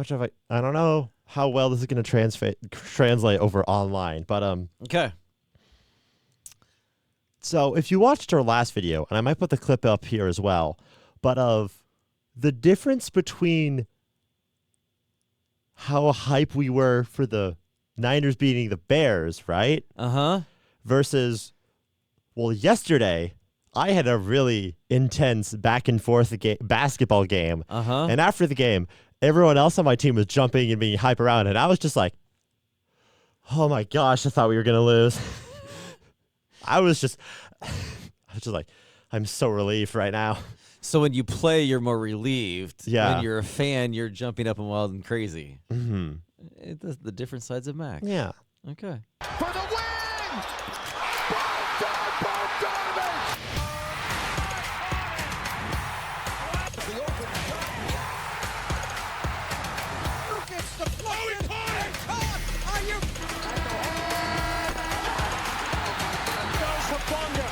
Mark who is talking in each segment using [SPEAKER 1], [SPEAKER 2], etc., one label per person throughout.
[SPEAKER 1] much of I don't know how well this is going to translate over online, but
[SPEAKER 2] Okay.
[SPEAKER 1] So if you watched our last video, and I might put the clip up here as well, but of the difference between how hype we were for the Niners beating the Bears, right? Versus, well, yesterday I had a really intense back and forth basketball game. And after the game, everyone else on my team was jumping and being hype around, and I was just like, oh my gosh, I thought we were going to lose. I was just like, I'm so relieved right now.
[SPEAKER 2] So when you play, you're more relieved.
[SPEAKER 1] Yeah.
[SPEAKER 2] When you're a fan, you're jumping up and wild and crazy.
[SPEAKER 1] Mm-hmm.
[SPEAKER 2] The different sides of Max.
[SPEAKER 1] Yeah.
[SPEAKER 2] Okay.
[SPEAKER 3] For the win! Boom, garbage! The open shot. Gets the floating point! Are you... Goes for Bonga.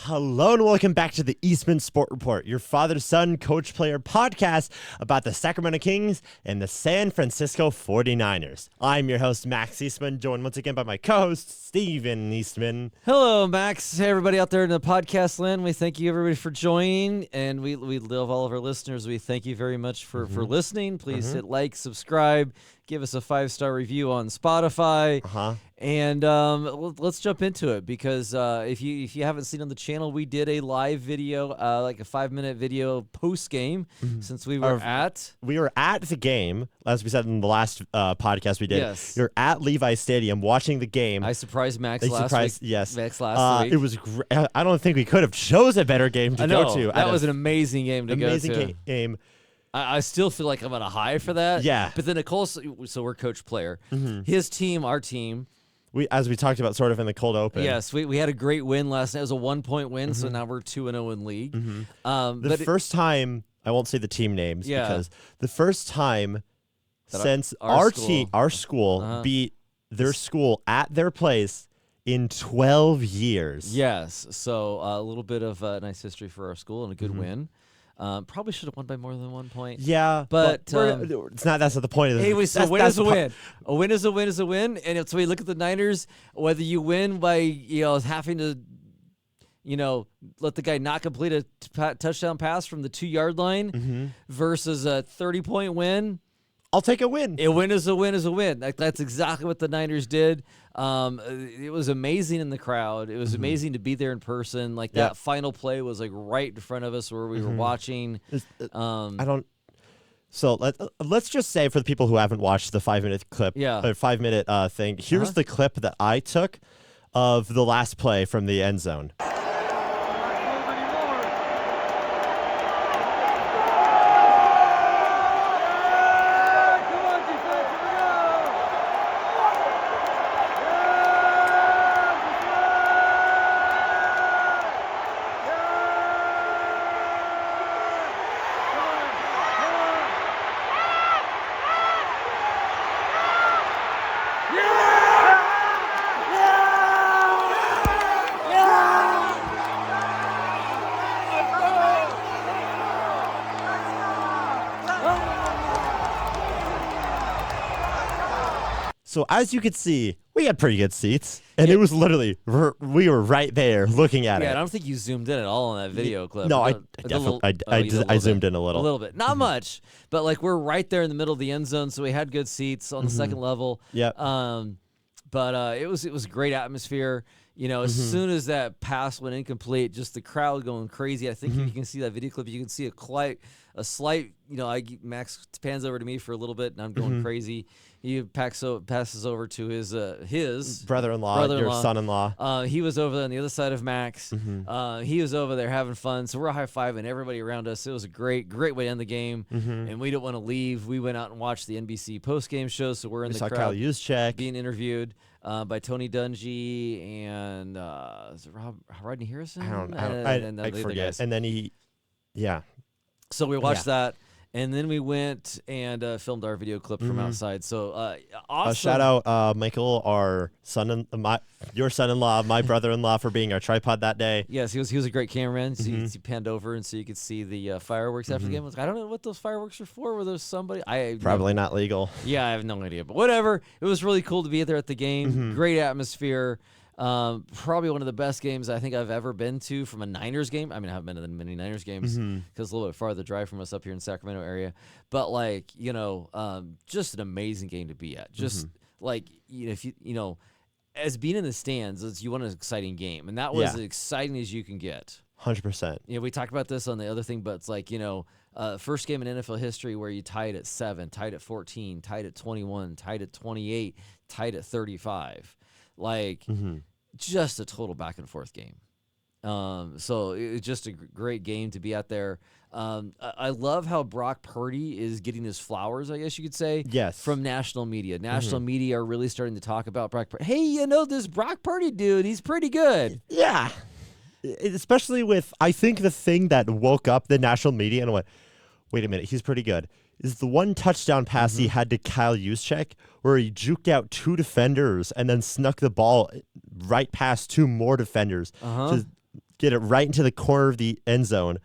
[SPEAKER 1] Hello and welcome back to the Eastman Sport Report, your father-son coach-player podcast about the Sacramento Kings and the San Francisco 49ers. I'm your host, Max Eastman, joined once again by my co-host, Steven Eastman.
[SPEAKER 2] Hello, Max. Hey, everybody out there in the podcast land. We thank you, everybody, for joining, and we love all of our listeners. We thank you very much for listening. Please hit like, subscribe, give us a 5-star review on Spotify. And let's jump into it because if you haven't seen on the channel, we did a live video, like a 5-minute video post game, since we were at
[SPEAKER 1] the game, as we said in the last podcast we did.
[SPEAKER 2] Yes.
[SPEAKER 1] You're at Levi's Stadium watching the game.
[SPEAKER 2] I surprised Max last week.
[SPEAKER 1] Yes,
[SPEAKER 2] Max last week.
[SPEAKER 1] It was. I don't think we could have chose a better game to go to.
[SPEAKER 2] That was an amazing game to go to.
[SPEAKER 1] Amazing game.
[SPEAKER 2] I still feel like I'm on a high for that.
[SPEAKER 1] Yeah.
[SPEAKER 2] But then Nicole, so we're coach player. His team, our team.
[SPEAKER 1] As we talked about sort of in the cold open.
[SPEAKER 2] Yes, we had a great win last night. It was a 1-point win, so now we're 2-0 in league.
[SPEAKER 1] The first time, I won't say the team names because the first time since our school beat their school at their place in 12 years.
[SPEAKER 2] Yes, so a little bit of nice history for our school and a good win. Probably should have won by more than 1 point.
[SPEAKER 1] Yeah,
[SPEAKER 2] but
[SPEAKER 1] it's not. That's not the point of this.
[SPEAKER 2] Anyway, so a win is a win. A win is a win is a win, and so we look at the Niners. Whether you win by having to, let the guy not complete a touchdown pass from the 2-yard line versus a 30-point win.
[SPEAKER 1] I'll take a win.
[SPEAKER 2] A win is a win is a win. That's exactly what the Niners did. It was amazing in the crowd. It was amazing to be there in person. Like that final play was like right in front of us where we were watching.
[SPEAKER 1] So let's just say for the people who haven't watched the 5-minute clip, 5-minute thing, here's the clip that I took of the last play from the end zone. So as you could see, we had pretty good seats, and it was literally, we were right there looking at it.
[SPEAKER 2] Yeah, I don't think you zoomed in at all on that video clip.
[SPEAKER 1] No, I zoomed in a little.
[SPEAKER 2] A little bit. Not much, but like we're right there in the middle of the end zone, so we had good seats on the second level.
[SPEAKER 1] Yeah.
[SPEAKER 2] But it was a great atmosphere. As soon as that pass went incomplete, just the crowd going crazy. I think if you can see that video clip, you can see a slight, Max pans over to me for a little bit, and I'm going crazy. He passes over to his
[SPEAKER 1] brother-in-law, your son-in-law.
[SPEAKER 2] He was over there on the other side of Max. He was over there having fun. So we're high-fiving everybody around us. It was a great way to end the game. And we didn't want to leave. We went out and watched the NBC post-game show. So we're in the crowd.
[SPEAKER 1] Kyle Juszczyk
[SPEAKER 2] being interviewed by Tony Dungy and is it Rodney Harrison?
[SPEAKER 1] I forget. And then
[SPEAKER 2] So we watched that. And then we went and filmed our video clip from outside. So awesome.
[SPEAKER 1] Shout out Michael, our your son-in-law, my brother-in-law, for being our tripod that day.
[SPEAKER 2] Yes, he was a great cameraman. So he panned over, and so you could see the fireworks after the game. I was like, I don't know what those fireworks are for. Were there somebody?
[SPEAKER 1] Probably not legal.
[SPEAKER 2] Yeah, I have no idea. But whatever. It was really cool to be there at the game. Great atmosphere. Probably one of the best games I think I've ever been to from a Niners game. I mean, I haven't been to many Niners games because it's a little bit farther drive from us up here in Sacramento area. But like, just an amazing game to be at. Just like, if you as being in the stands, you want an exciting game, and that was as exciting as you can get.
[SPEAKER 1] 100%.
[SPEAKER 2] We talked about this on the other thing, but it's like, first game in NFL history where you tied at 7, tied at 14, tied at 21, tied at 28, tied at 35. Like, just a total back and forth game. So it's just a great game to be out there. I love how Brock Purdy is getting his flowers, I guess you could say.
[SPEAKER 1] Yes.
[SPEAKER 2] From national media. National media are really starting to talk about Brock Purdy. Hey, this Brock Purdy dude, he's pretty good.
[SPEAKER 1] Yeah. Especially with, I think the thing that woke up the national media and went, wait a minute, he's pretty good, is the one touchdown pass he had to Kyle Juszczyk where he juked out 2 defenders and then snuck the ball right past 2 more defenders to get it right into the corner of the end zone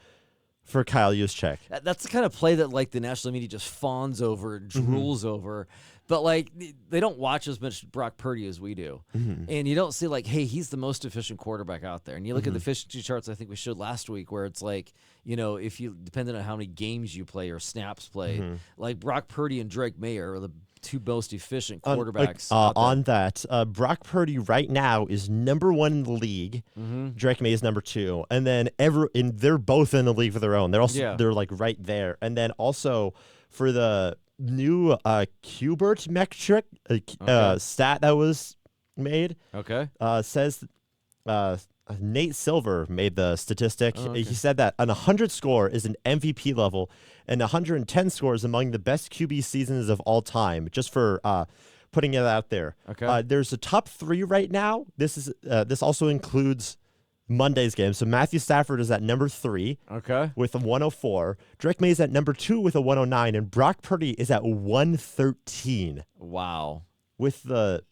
[SPEAKER 1] for Kyle Juszczyk.
[SPEAKER 2] That's the kind of play that like the national media just fawns over and drools over. But like they don't watch as much Brock Purdy as we do. And you don't see like, hey, he's the most efficient quarterback out there. And you look at the efficiency charts I think we showed last week where it's like, if you depending on how many games you play or snaps played, like Brock Purdy and Drake May are the 2 most efficient quarterbacks.
[SPEAKER 1] On that, Brock Purdy right now is number 1 in the league. Drake May is number 2, and then they're both in the league of their own. They're also they're like right there. And then also for the new Qbert metric stat that was made, says Nate Silver made the statistic. He said that an 100 score is an MVP level, and 110 scores among the best QB seasons of all time. Just for putting it out there. There's a top 3 right now. This also includes Monday's game. So Matthew Stafford is at number 3 with a 104. Drake May is at number 2 with a 109, and Brock Purdy is at 113.
[SPEAKER 2] Wow.
[SPEAKER 1] With the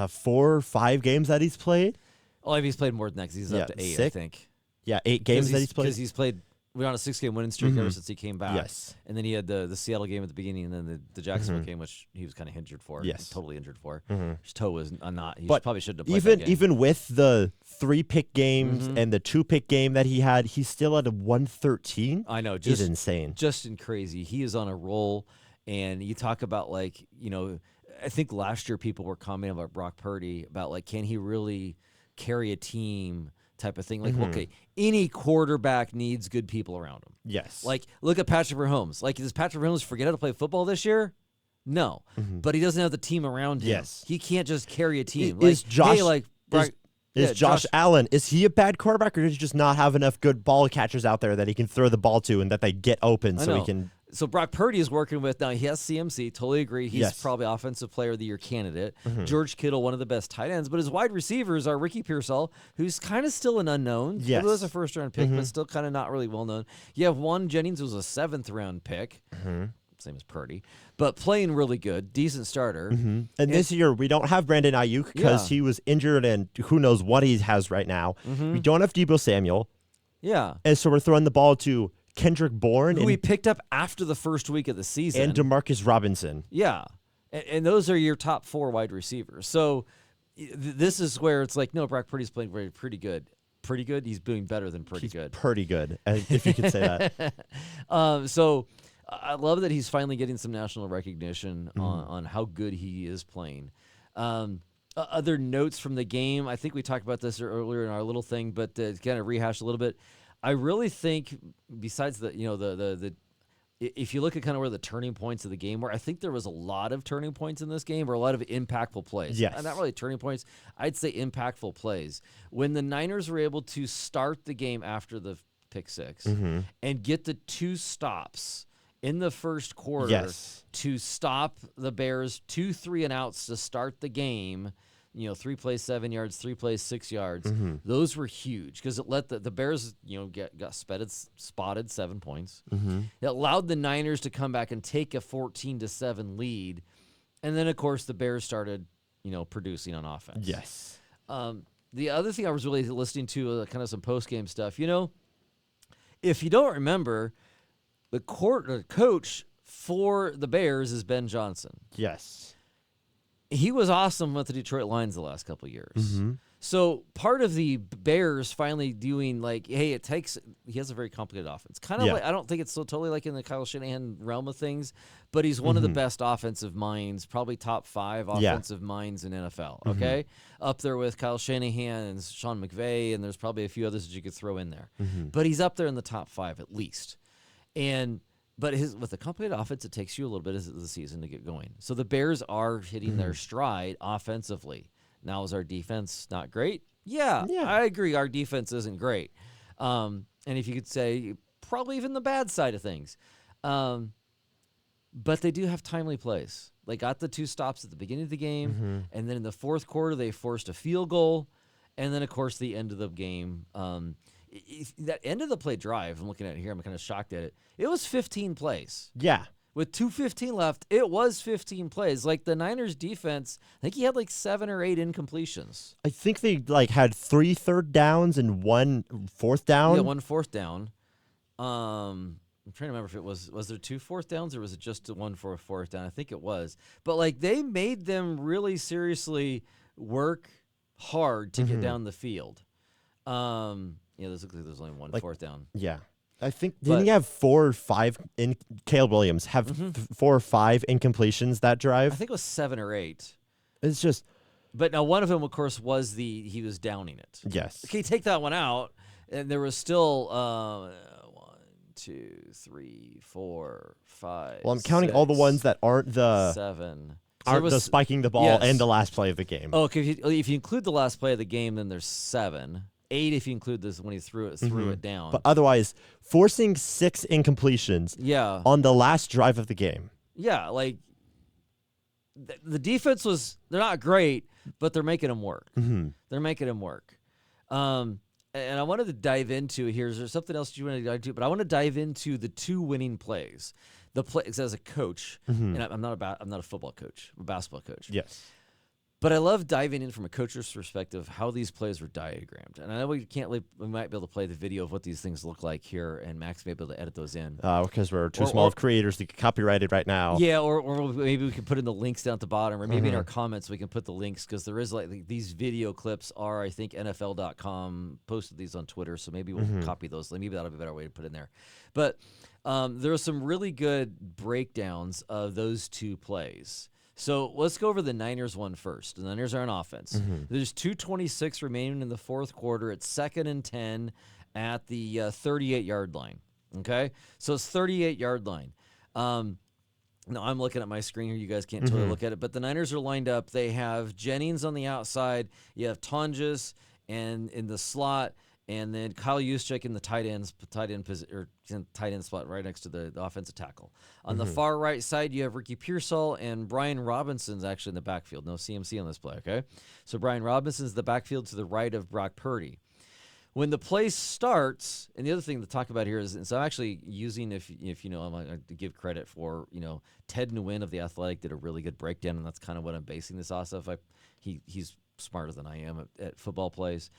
[SPEAKER 1] 4 or 5 games that he's played.
[SPEAKER 2] Oh, if he's played more than that, 'cause he's up to 8, I think.
[SPEAKER 1] Yeah, 8 games that he's played.
[SPEAKER 2] Because he's played. We're on a 6-game winning streak ever since he came back. Yes. And then he had the Seattle game at the beginning, and then the Jacksonville game, which he was kind of injured for.
[SPEAKER 1] Yes.
[SPEAKER 2] Totally injured for. His toe was not. He probably shouldn't have played that game.
[SPEAKER 1] Even with the 3-pick games and the 2-pick game that he had, he's still at a 113.
[SPEAKER 2] I know.
[SPEAKER 1] He's insane.
[SPEAKER 2] Just crazy. He is on a roll. And you talk about, like, I think last year people were commenting about Brock Purdy, about, like, can he really carry a team type of thing. Like, okay, any quarterback needs good people around him.
[SPEAKER 1] Yes.
[SPEAKER 2] Like, look at Patrick Mahomes. Like, does Patrick Mahomes forget how to play football this year? No. But he doesn't have the team around him.
[SPEAKER 1] Yes.
[SPEAKER 2] He can't just carry a team.
[SPEAKER 1] Is Josh
[SPEAKER 2] Josh
[SPEAKER 1] Allen, is he a bad quarterback, or does he just not have enough good ball catchers out there that he can throw the ball to and that they get open so he can...
[SPEAKER 2] So Brock Purdy is working with, now he has CMC, totally agree. He's probably Offensive Player of the Year candidate. George Kittle, one of the best tight ends. But his wide receivers are Ricky Pearsall, who's kind of still an unknown.
[SPEAKER 1] Yes.
[SPEAKER 2] He was a first-round pick, but still kind of not really well-known. You have Jauan Jennings, who's a 7th-round pick. Same as Purdy. But playing really good, decent starter.
[SPEAKER 1] And this year, we don't have Brandon Ayuk because he was injured and who knows what he has right now. We don't have Deebo Samuel.
[SPEAKER 2] Yeah.
[SPEAKER 1] And so we're throwing the ball to Kendrick Bourne,
[SPEAKER 2] who we picked up after the first week of the season,
[SPEAKER 1] and DeMarcus Robinson.
[SPEAKER 2] Yeah, and those are your top 4 wide receivers. So this is where it's like, no, Brock Purdy's playing pretty good. Pretty good. He's doing better than pretty good.
[SPEAKER 1] Pretty good, if you could say
[SPEAKER 2] that. So I love that he's finally getting some national recognition on how good he is playing. Other notes from the game, I think we talked about this earlier in our little thing, but to kind of rehash a little bit. I really think, besides the if you look at kind of where the turning points of the game were, I think there was a lot of turning points in this game, or a lot of impactful plays.
[SPEAKER 1] Yes.
[SPEAKER 2] Not really turning points. I'd say impactful plays. When the Niners were able to start the game after the pick 6 and get the 2 stops in the first quarter to stop the Bears 2 3-and-outs to start the game. 3 plays 7 yards, 3 plays 6 yards. Those were huge because it let the Bears, got spotted 7 points. It allowed the Niners to come back and take a 14-7 lead. And then, of course, the Bears started, producing on offense.
[SPEAKER 1] Yes.
[SPEAKER 2] The other thing I was really listening to, kind of some post-game stuff, if you don't remember, the coach for the Bears is Ben Johnson.
[SPEAKER 1] Yes.
[SPEAKER 2] He was awesome with the Detroit Lions the last couple of years. So part of the Bears finally doing hey, he has a very complicated offense. Kind of I don't think it's so totally like in the Kyle Shanahan realm of things, but he's one of the best offensive minds, probably top 5 offensive minds in NFL. Okay. Up there with Kyle Shanahan and Sean McVay, and there's probably a few others that you could throw in there. But he's up there in the top 5 at least. But with a complicated offense, it takes you a little bit of the season to get going. So the Bears are hitting their stride offensively. Now, is our defense not great? Yeah, I agree. Our defense isn't great. And if you could say, probably even the bad side of things. But they do have timely plays. They got the 2 stops at the beginning of the game, and then in the fourth quarter, they forced a field goal. And then, of course, the end of the game. That end of the play drive, I'm looking at it here, I'm kind of shocked at it. It was 15 plays.
[SPEAKER 1] Yeah.
[SPEAKER 2] With 2:15 left, it was 15 plays. The Niners defense, I think he had 7 or 8 incompletions.
[SPEAKER 1] I think they had 3 third downs and 1 fourth down.
[SPEAKER 2] Yeah, 1 fourth down. I'm trying to remember if it was there 2 fourth downs or was it just 1 for a fourth down? I think it was. But they made them really seriously work hard to get down the field. There's only 1 fourth down.
[SPEAKER 1] Yeah. I think, didn't he have 4 or 5, Caleb Williams have 4 or 5 incompletions that drive?
[SPEAKER 2] I think it was 7 or 8.
[SPEAKER 1] It's just.
[SPEAKER 2] But now one of them, of course, was he was downing it.
[SPEAKER 1] Yes.
[SPEAKER 2] Okay, take that one out, and there was still 1, 2, 3, 4, 5.
[SPEAKER 1] Well, I'm counting
[SPEAKER 2] 6,
[SPEAKER 1] all the ones that aren't the
[SPEAKER 2] 7.
[SPEAKER 1] Aren't the spiking the ball and the last play of the game.
[SPEAKER 2] Oh, okay. If you include the last play of the game, then there's 7. 8 if you include this when he threw it down.
[SPEAKER 1] But otherwise, forcing 6 incompletions on the last drive of the game.
[SPEAKER 2] Yeah, the defense they're not great, but they're making them work. They're making them work. And I wanted to dive into here. Is there something else you want to dive into? But I want to dive into the 2 winning plays. The plays as a coach, and I'm not a football coach, I'm a basketball coach.
[SPEAKER 1] Yes.
[SPEAKER 2] But I love diving in from a coach's perspective how these plays were diagrammed. And I know we might be able to play the video of what these things look like here, and Max may be able to edit those in.
[SPEAKER 1] Because we're too small of creators to get copyrighted right now.
[SPEAKER 2] Yeah, or maybe we can put in the links down at the bottom, or maybe in our comments we can put the links, because there is these video clips are, I think, NFL.com posted these on Twitter, so maybe we'll copy those. Maybe that'll be a better way to put in there. But there are some really good breakdowns of those 2 plays. So let's go over the Niners one first. The Niners are on offense. There's 2:26 remaining in the fourth quarter. It's 2nd and 10 at the 38-yard line. Okay? So it's 38-yard line. Now I'm looking at my screen here. You guys can't totally look at it. But the Niners are lined up. They have Jennings on the outside. You have Tonjes and in the slot. And then Kyle Juszczyk in the tight end spot right next to the offensive tackle. On the far right side, you have Ricky Pearsall, and Brian Robinson's actually in the backfield. No CMC on this play, okay? So Brian Robinson's the backfield to the right of Brock Purdy. When the play starts, and the other thing to talk about here is, so I'm actually using, if you know, I'm going to give credit for, Ted Nguyen of The Athletic did a really good breakdown, and that's kind of what I'm basing this off of. He's smarter than I am at football plays.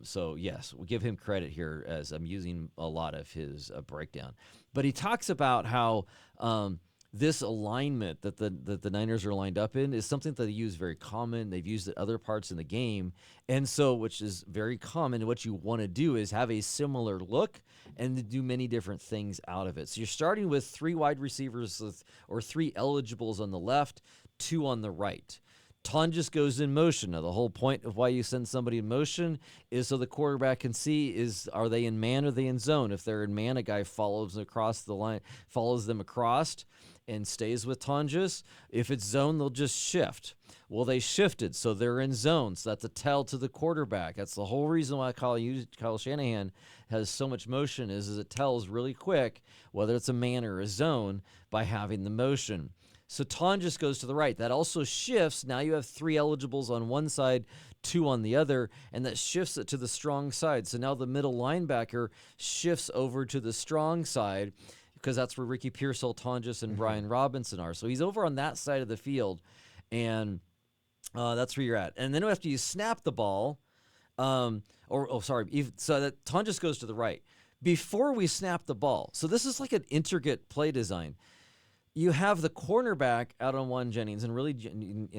[SPEAKER 2] So, yes, we'll give him credit here as I'm using a lot of his breakdown. But he talks about how this alignment that the Niners are lined up in is something that they use very common. They've used it other parts in the game. And so, which is very common, what you want to do is have a similar look and do many different things out of it. So you're starting with 3 wide receivers or 3 eligibles on the left, 2 on the right. Tonjes goes in motion. Now, the whole point of why you send somebody in motion is so the quarterback can see are they in man or are they in zone. If they're in man, a guy follows them across and stays with Tonjes. If it's zone, they'll just shift. Well, they shifted, so they're in zone. So that's a tell to the quarterback. That's the whole reason why Kyle Shanahan has so much motion is it tells really quick whether it's a man or a zone by having the motion. So Tonjes goes to the right. That also shifts. Now you have 3 eligibles on one side, 2 on the other, and that shifts it to the strong side. So now the middle linebacker shifts over to the strong side because that's where Ricky Pearsall, Tonjes, and Brian Robinson are. So he's over on that side of the field, and that's where you're at. And then after you snap the ball, so that Tonjes goes to the right. Before we snap the ball, so this is like an intricate play design. You have the cornerback out on Jauan Jennings, and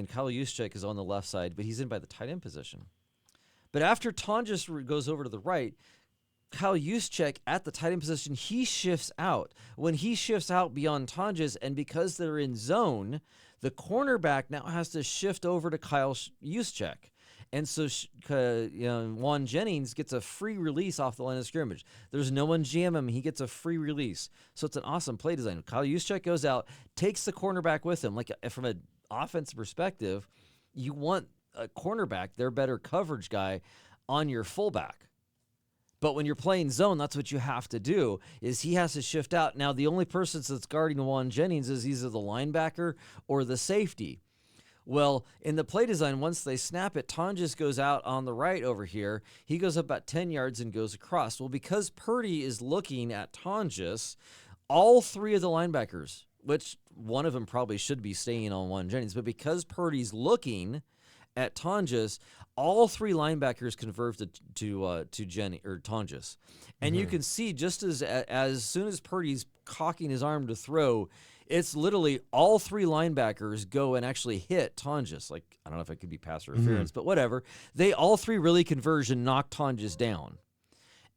[SPEAKER 2] Kyle Juszczyk is on the left side, but he's in by the tight end position. But after Tonjes goes over to the right, Kyle Juszczyk at the tight end position, he shifts out. When he shifts out beyond Tonjes, and because they're in zone, the cornerback now has to shift over to Kyle Juszczyk. And so Jauan Jennings gets a free release off the line of scrimmage. There's no one jam him. He gets a free release. So it's an awesome play design. Kyle Juszczyk goes out, takes the cornerback with him. Like from an offensive perspective, you want a cornerback, their better coverage guy, on your fullback. But when you're playing zone, that's what you have to do, is he has to shift out. Now, the only person that's guarding Jauan Jennings is either the linebacker or the safety. Well, in the play design, once they snap it, Tonjes goes out on the right over here. He goes up about 10 yards and goes across. Well, because Purdy is looking at Tonjes, all 3 of the linebackers, which one of them probably should be staying on Jauan Jennings, but because Purdy's looking at Tonjes, all 3 linebackers converge to Tonjes. And you can see just as soon as Purdy's cocking his arm to throw, it's literally all 3 linebackers go and actually hit Tonjes. Like, I don't know if it could be pass interference, but whatever. They all 3 really converge and knock Tonjes down.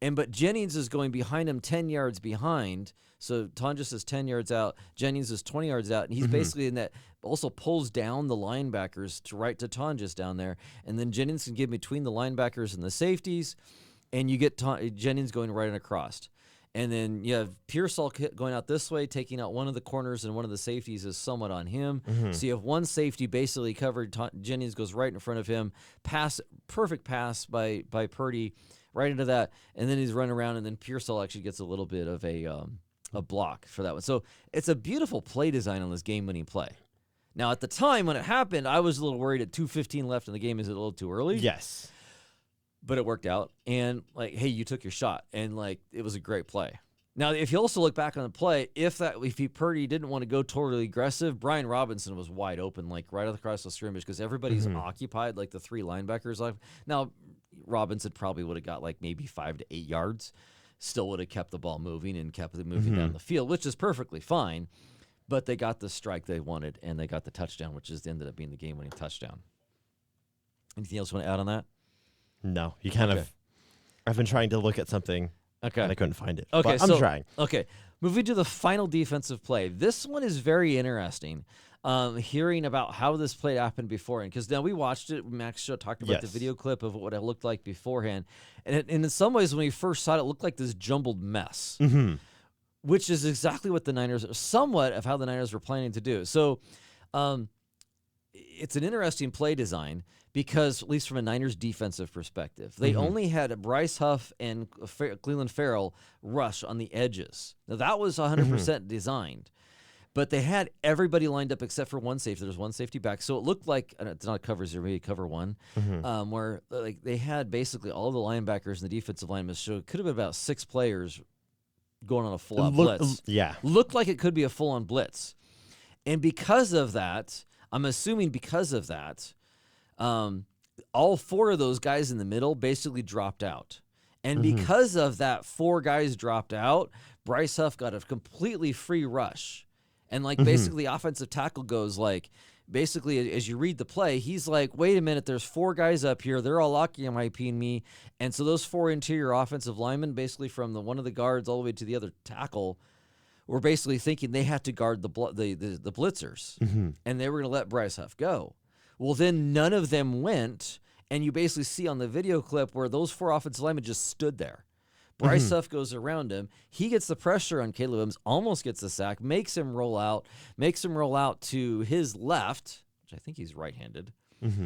[SPEAKER 2] But Jennings is going behind him 10 yards behind. So Tonjes is 10 yards out. Jennings is 20 yards out. And he's basically in that, also pulls down the linebackers to Tonjes down there. And then Jennings can get between the linebackers and the safeties. And you get Jennings going right and across. And then you have Pearsall going out this way, taking out one of the corners, and one of the safeties is somewhat on him. So you have one safety basically covered. Jennings goes right in front of him. Perfect pass by Purdy right into that. And then he's running around, and then Pearsall actually gets a little bit of a block for that one. So it's a beautiful play design on this game-winning play. Now, at the time when it happened, I was a little worried at 2:15 left in the game. Is it a little too early?
[SPEAKER 1] Yes.
[SPEAKER 2] But it worked out, and hey, you took your shot, and it was a great play. Now, if you also look back on the play, if Purdy didn't want to go totally aggressive, Brian Robinson was wide open, right across the scrimmage, because everybody's occupied, the 3 linebackers. Now, Robinson probably would have got maybe 5 to 8 yards, still would have kept the ball moving and kept it moving down the field, which is perfectly fine. But they got the strike they wanted, and they got the touchdown, which ended up being the game-winning touchdown. Anything else you want to add on that?
[SPEAKER 1] No, you kind of. I've been trying to look at something, and I couldn't find it.
[SPEAKER 2] Okay,
[SPEAKER 1] but I'm trying.
[SPEAKER 2] Okay, moving to the final defensive play. This one is very interesting. Hearing about how this play happened beforehand, because now we watched it. Max Show talked about the video clip of what it looked like beforehand, and in some ways, when we first saw it, it looked like this jumbled mess, which is exactly what the Niners, somewhat of how the Niners were planning to do. So, it's an interesting play design. Because, at least from a Niners defensive perspective, they only had Bryce Huff and Cleveland Farrell rush on the edges. Now, that was 100% designed. But they had everybody lined up except for one safety. There's one safety back. So it looked like, it's not cover 0, maybe cover 1, where they had basically all the linebackers and the defensive linemen. So it could have been about 6 players going on a full-out blitz.
[SPEAKER 1] Yeah.
[SPEAKER 2] Looked like it could be a full-on blitz. And because of that, I'm assuming because of that, all 4 of those guys in the middle basically dropped out. And because of that, 4 guys dropped out, Bryce Huff got a completely free rush. And basically offensive tackle goes basically as you read the play, he's like, wait a minute, there's 4 guys up here. They're all occupying me. And so those 4 interior offensive linemen, basically from one of the guards all the way to the other tackle, were basically thinking they had to guard the blitzers. And they were going to let Bryce Huff go. Well, then none of them went, and you basically see on the video clip where those 4 offensive linemen just stood there. Bryce Huff goes around him. He gets the pressure on Caleb Williams, almost gets the sack, makes him roll out to his left, which I think he's right-handed.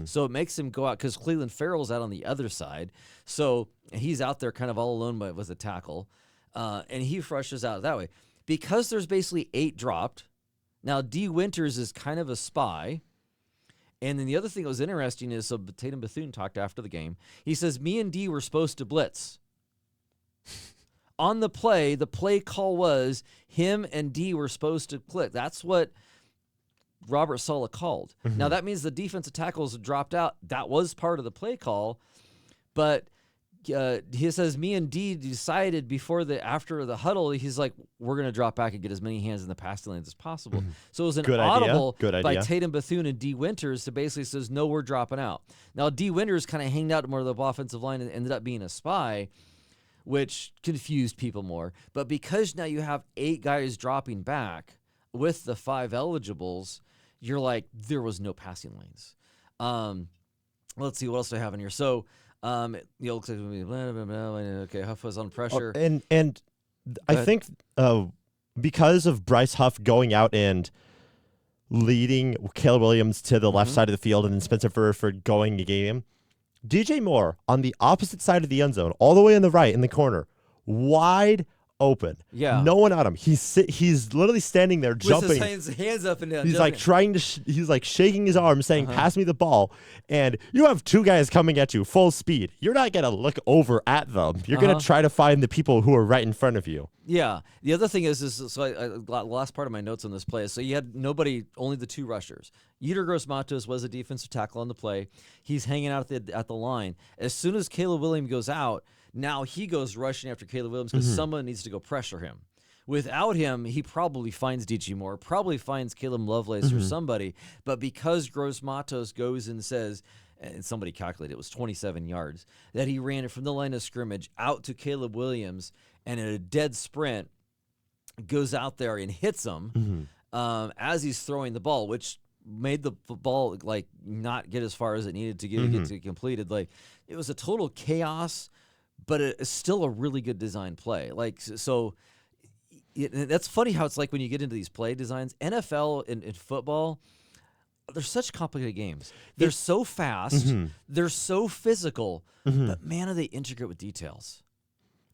[SPEAKER 2] So it makes him go out because Cleveland Farrell's out on the other side. So he's out there kind of all alone with a tackle, and he rushes out that way. Because there's basically 8 dropped, Now, D. Winters is kind of a spy. And then the other thing that was interesting is, so Tatum Bethune talked after the game. He says, me and D were supposed to blitz. On the play call was him and D were supposed to click. That's what Robert Saleh called.
[SPEAKER 1] Mm-hmm.
[SPEAKER 2] Now, that means the defensive tackles dropped out. That was part of the play call. But he says, me and D decided after the huddle, he's like, we're going to drop back and get as many hands in the passing lanes as possible. Mm-hmm. So it was an
[SPEAKER 1] Good
[SPEAKER 2] audible
[SPEAKER 1] idea.
[SPEAKER 2] by Tatum Bethune and D. Winters to basically says, no, we're dropping out. Now, D. Winters kind of hanged out more of the offensive line and ended up being a spy, which confused people more. But because now you have 8 guys dropping back with the 5 eligibles, you're like, there was no passing lanes. Let's see, what else do I have in here? So, looks like okay, Huff was on pressure.
[SPEAKER 1] And I think because of Bryce Huff going out and leading Caleb Williams to the left side of the field and then Spencer Furford going to game, DJ Moore on the opposite side of the end zone, all the way on the right in the corner, wide open.
[SPEAKER 2] Yeah.
[SPEAKER 1] No one on him. He's literally standing there jumping.
[SPEAKER 2] With his hands up and down.
[SPEAKER 1] He's like trying to, he's like shaking his arm saying, pass me the ball. And you have 2 guys coming at you full speed. You're not going to look over at them. You're going to try to find the people who are right in front of you.
[SPEAKER 2] Yeah. The other thing is so the last part of my notes on this play is, so you had only the 2 rushers. Yetur Gross-Matos was a defensive tackle on the play. He's hanging out at the line. As soon as Caleb Williams goes out, now he goes rushing after Caleb Williams because someone needs to go pressure him. Without him, he probably finds DJ Moore, probably finds Caleb Lovelace or somebody. But because Gross-Matos goes and says, and somebody calculated it was 27 yards, that he ran it from the line of scrimmage out to Caleb Williams, and in a dead sprint goes out there and hits him as he's throwing the ball, which made the ball like not get as far as it needed to get to completed. Like, it was a total chaos, but it's still a really good design play. Like, so that's funny how it's like when you get into these play designs. NFL and football, they're such complicated games. They're so fast. They're so physical, but man, are they intricate with details.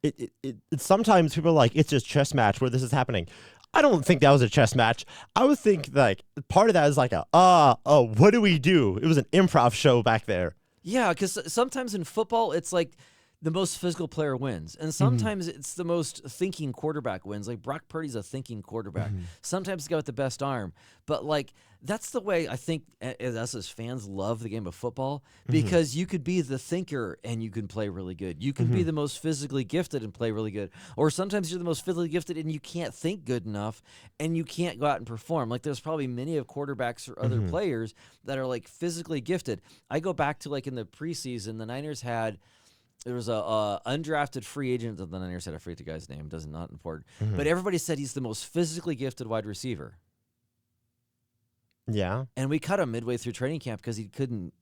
[SPEAKER 1] It sometimes people are like, it's just chess match where this is happening. I don't think that was a chess match. I would think like part of that is like what do we do? It was an improv show back there.
[SPEAKER 2] Yeah, because sometimes in football, it's like the most physical player wins. And sometimes it's the most thinking quarterback wins. Like, Brock Purdy's a thinking quarterback. Sometimes he's got the best arm. But, like, that's the way I think us as fans love the game of football, because you could be the thinker and you can play really good. You can be the most physically gifted and play really good. Or sometimes you're the most physically gifted and you can't think good enough and you can't go out and perform. Like, there's probably many of quarterbacks or other players that are, like, physically gifted. I go back to, like, in the preseason, the Niners had... There was a undrafted free agent that the Niners had. I forget the guy's name. Not important. But everybody said he's the most physically gifted wide receiver.
[SPEAKER 1] Yeah.
[SPEAKER 2] And we cut him midway through training camp because he couldn't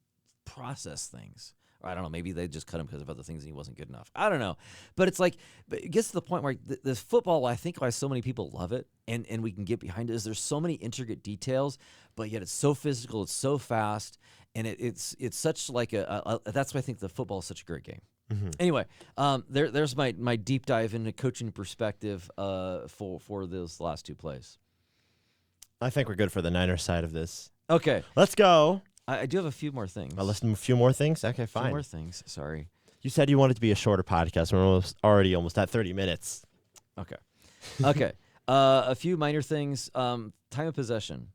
[SPEAKER 2] process things. Or I don't know. Maybe they just cut him because of other things and he wasn't good enough. I don't know. But it's like, but it gets to the point where this football, I think why so many people love it and we can get behind it, is there's so many intricate details, but yet it's so physical, it's so fast, and it's such like that's why I think the football is such a great game. Anyway, there's my deep dive into coaching perspective for those last 2 plays.
[SPEAKER 1] I think we're good for the Niners side of this.
[SPEAKER 2] Okay.
[SPEAKER 1] Let's go.
[SPEAKER 2] I do have a few more things.
[SPEAKER 1] I'll listen to a few more things? Okay, fine.
[SPEAKER 2] A few more things. Sorry.
[SPEAKER 1] You said you wanted to be a shorter podcast. We're almost at 30 minutes.
[SPEAKER 2] Okay. Okay. A few minor things. Time of possession.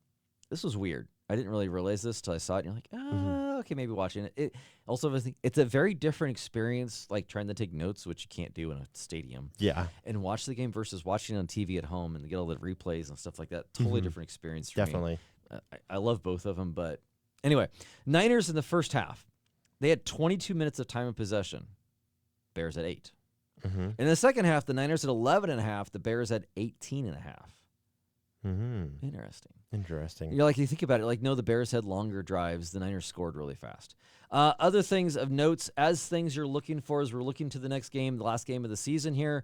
[SPEAKER 2] This was weird. I didn't really realize this until I saw it. And you're like, okay, maybe watching it. Also, I think it's a very different experience, like trying to take notes, which you can't do in a stadium.
[SPEAKER 1] Yeah.
[SPEAKER 2] And watch the game versus watching it on TV at home and get all the replays and stuff like that. Totally different experience for
[SPEAKER 1] Definitely.
[SPEAKER 2] me. I love both of them, but anyway, Niners in the first half, they had 22 minutes of time of possession. Bears at 8. In the second half, the Niners had 11 and a half. The Bears had 18 and a half. Interesting. You're like, you think about it, like, no, the Bears had longer drives. The Niners scored really fast. Other things of notes, as things you're looking for as we're looking to the next game, the last game of the season here,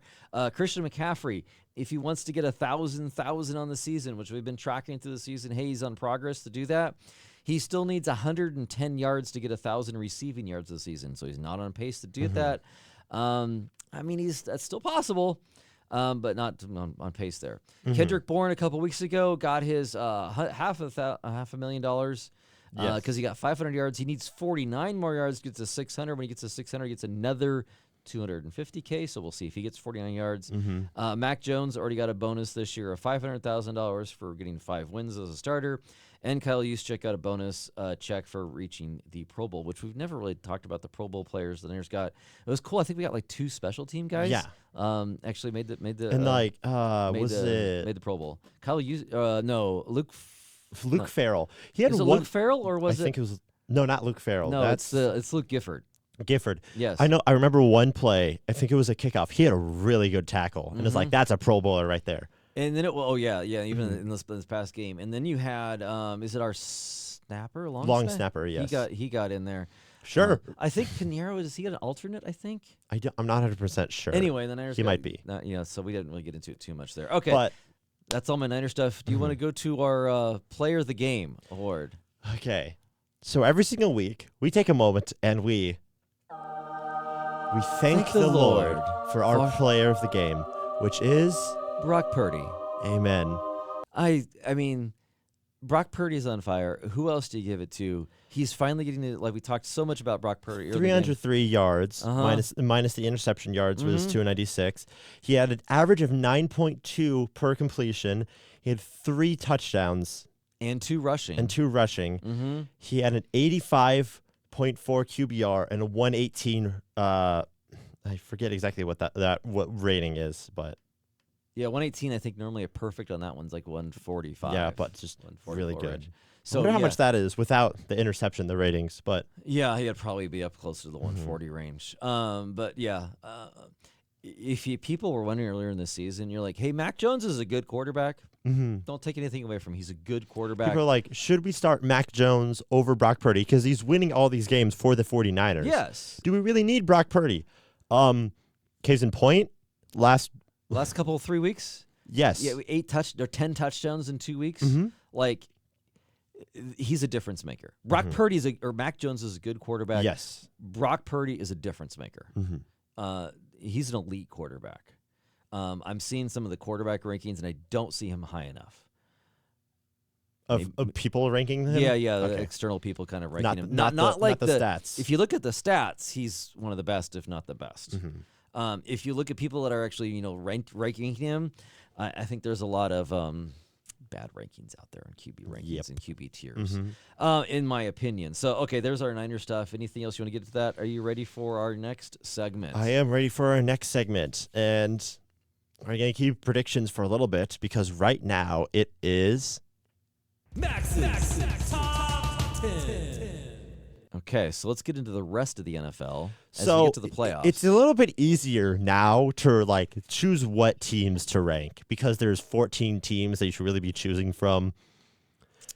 [SPEAKER 2] Christian McCaffrey, if he wants to get 1,000 on the season, which we've been tracking through the season, hey, he's on progress to do that. He still needs 110 yards to get 1,000 receiving yards this season, so he's not on pace to do that. I mean, that's still possible. but not on pace there. Kendrick Bourne a couple weeks ago got his $500,000 because he got 500 yards. He needs 49 more yards, gets to 600. When he gets to 600, he gets another $250K, so we'll see if he gets 49 yards. Mac Jones already got a bonus this year of $500,000 for getting 5 wins as a starter. And Kyle Juszczyk got a bonus check for reaching the Pro Bowl, which we've never really talked about the Pro Bowl players the Niners got. It was cool. I think we got like 2 special team guys.
[SPEAKER 1] Yeah.
[SPEAKER 2] Actually made the
[SPEAKER 1] and
[SPEAKER 2] made
[SPEAKER 1] the
[SPEAKER 2] Pro Bowl. Luke
[SPEAKER 1] Farrell. He had
[SPEAKER 2] is it
[SPEAKER 1] one.
[SPEAKER 2] Luke Farrell or was
[SPEAKER 1] I think it was not Luke Farrell.
[SPEAKER 2] No,
[SPEAKER 1] That's
[SPEAKER 2] it's Luke Gifford.
[SPEAKER 1] Gifford.
[SPEAKER 2] Yes.
[SPEAKER 1] I know. I remember one play. I think it was a kickoff. He had a really good tackle, and it's like that's a Pro Bowler right there.
[SPEAKER 2] And then even in this past game. And then you had is it our snapper
[SPEAKER 1] long snapper? Yes,
[SPEAKER 2] he got in there.
[SPEAKER 1] Sure.
[SPEAKER 2] I think Pinheiro is he an alternate? I think.
[SPEAKER 1] I'm not 100% sure.
[SPEAKER 2] Anyway, the Niners.
[SPEAKER 1] He might be.
[SPEAKER 2] So we didn't really get into it too much there. Okay,
[SPEAKER 1] but
[SPEAKER 2] that's all my Niner stuff. Do you want to go to our Player of the Game award?
[SPEAKER 1] Okay. So every single week we take a moment and we thank the Lord for our Player of the Game, which is
[SPEAKER 2] Brock Purdy.
[SPEAKER 1] Amen.
[SPEAKER 2] I mean, Brock Purdy's on fire. Who else do you give it to? He's finally getting it. Like we talked so much about Brock Purdy.
[SPEAKER 1] 303 yards minus the interception yards was 296. He had an average of 9.2 per completion. He had 3 touchdowns
[SPEAKER 2] and 2 rushing.
[SPEAKER 1] He had an 85.4 QBR and a 118. I forget exactly what what rating is, but.
[SPEAKER 2] Yeah, 118, I think normally a perfect on that one's like 145.
[SPEAKER 1] Yeah, but just really good.
[SPEAKER 2] Range.
[SPEAKER 1] So I wonder how much that is without the interception, the ratings. But
[SPEAKER 2] yeah, he'd probably be up close to the 140 range. But yeah, if people were wondering earlier in the season, you're like, hey, Mac Jones is a good quarterback. Don't take anything away from him. He's a good quarterback.
[SPEAKER 1] People are like, should we start Mac Jones over Brock Purdy? Because he's winning all these games for the 49ers.
[SPEAKER 2] Yes.
[SPEAKER 1] Do we really need Brock Purdy? Case in point, last
[SPEAKER 2] couple 3 weeks.
[SPEAKER 1] Yes.
[SPEAKER 2] Yeah, 10 touchdowns in 2 weeks. Like, he's a difference maker. Brock Purdy or Mac Jones is a good quarterback.
[SPEAKER 1] Yes.
[SPEAKER 2] Brock Purdy is a difference maker. He's an elite quarterback. I'm seeing some of the quarterback rankings, and I don't see him high enough.
[SPEAKER 1] Of people ranking him?
[SPEAKER 2] Yeah,
[SPEAKER 1] okay.
[SPEAKER 2] The external people kind of ranking him.
[SPEAKER 1] Not
[SPEAKER 2] like
[SPEAKER 1] the stats.
[SPEAKER 2] If you look at the stats, he's one of the best, if not the best. If you look at people that are actually, ranking him, I think there's a lot of bad rankings out there on QB rankings and QB tiers, in my opinion. So, okay, there's our Niner stuff. Anything else you want to get to that? Are you ready for our next segment?
[SPEAKER 1] I am ready for our next segment, and we're going to keep predictions for a little bit because right now it is
[SPEAKER 4] Max's Top 10.
[SPEAKER 2] Okay, so let's get into the rest of the NFL as
[SPEAKER 1] so
[SPEAKER 2] we get to the playoffs.
[SPEAKER 1] It's a little bit easier now to choose what teams to rank because there's 14 teams that you should really be choosing from.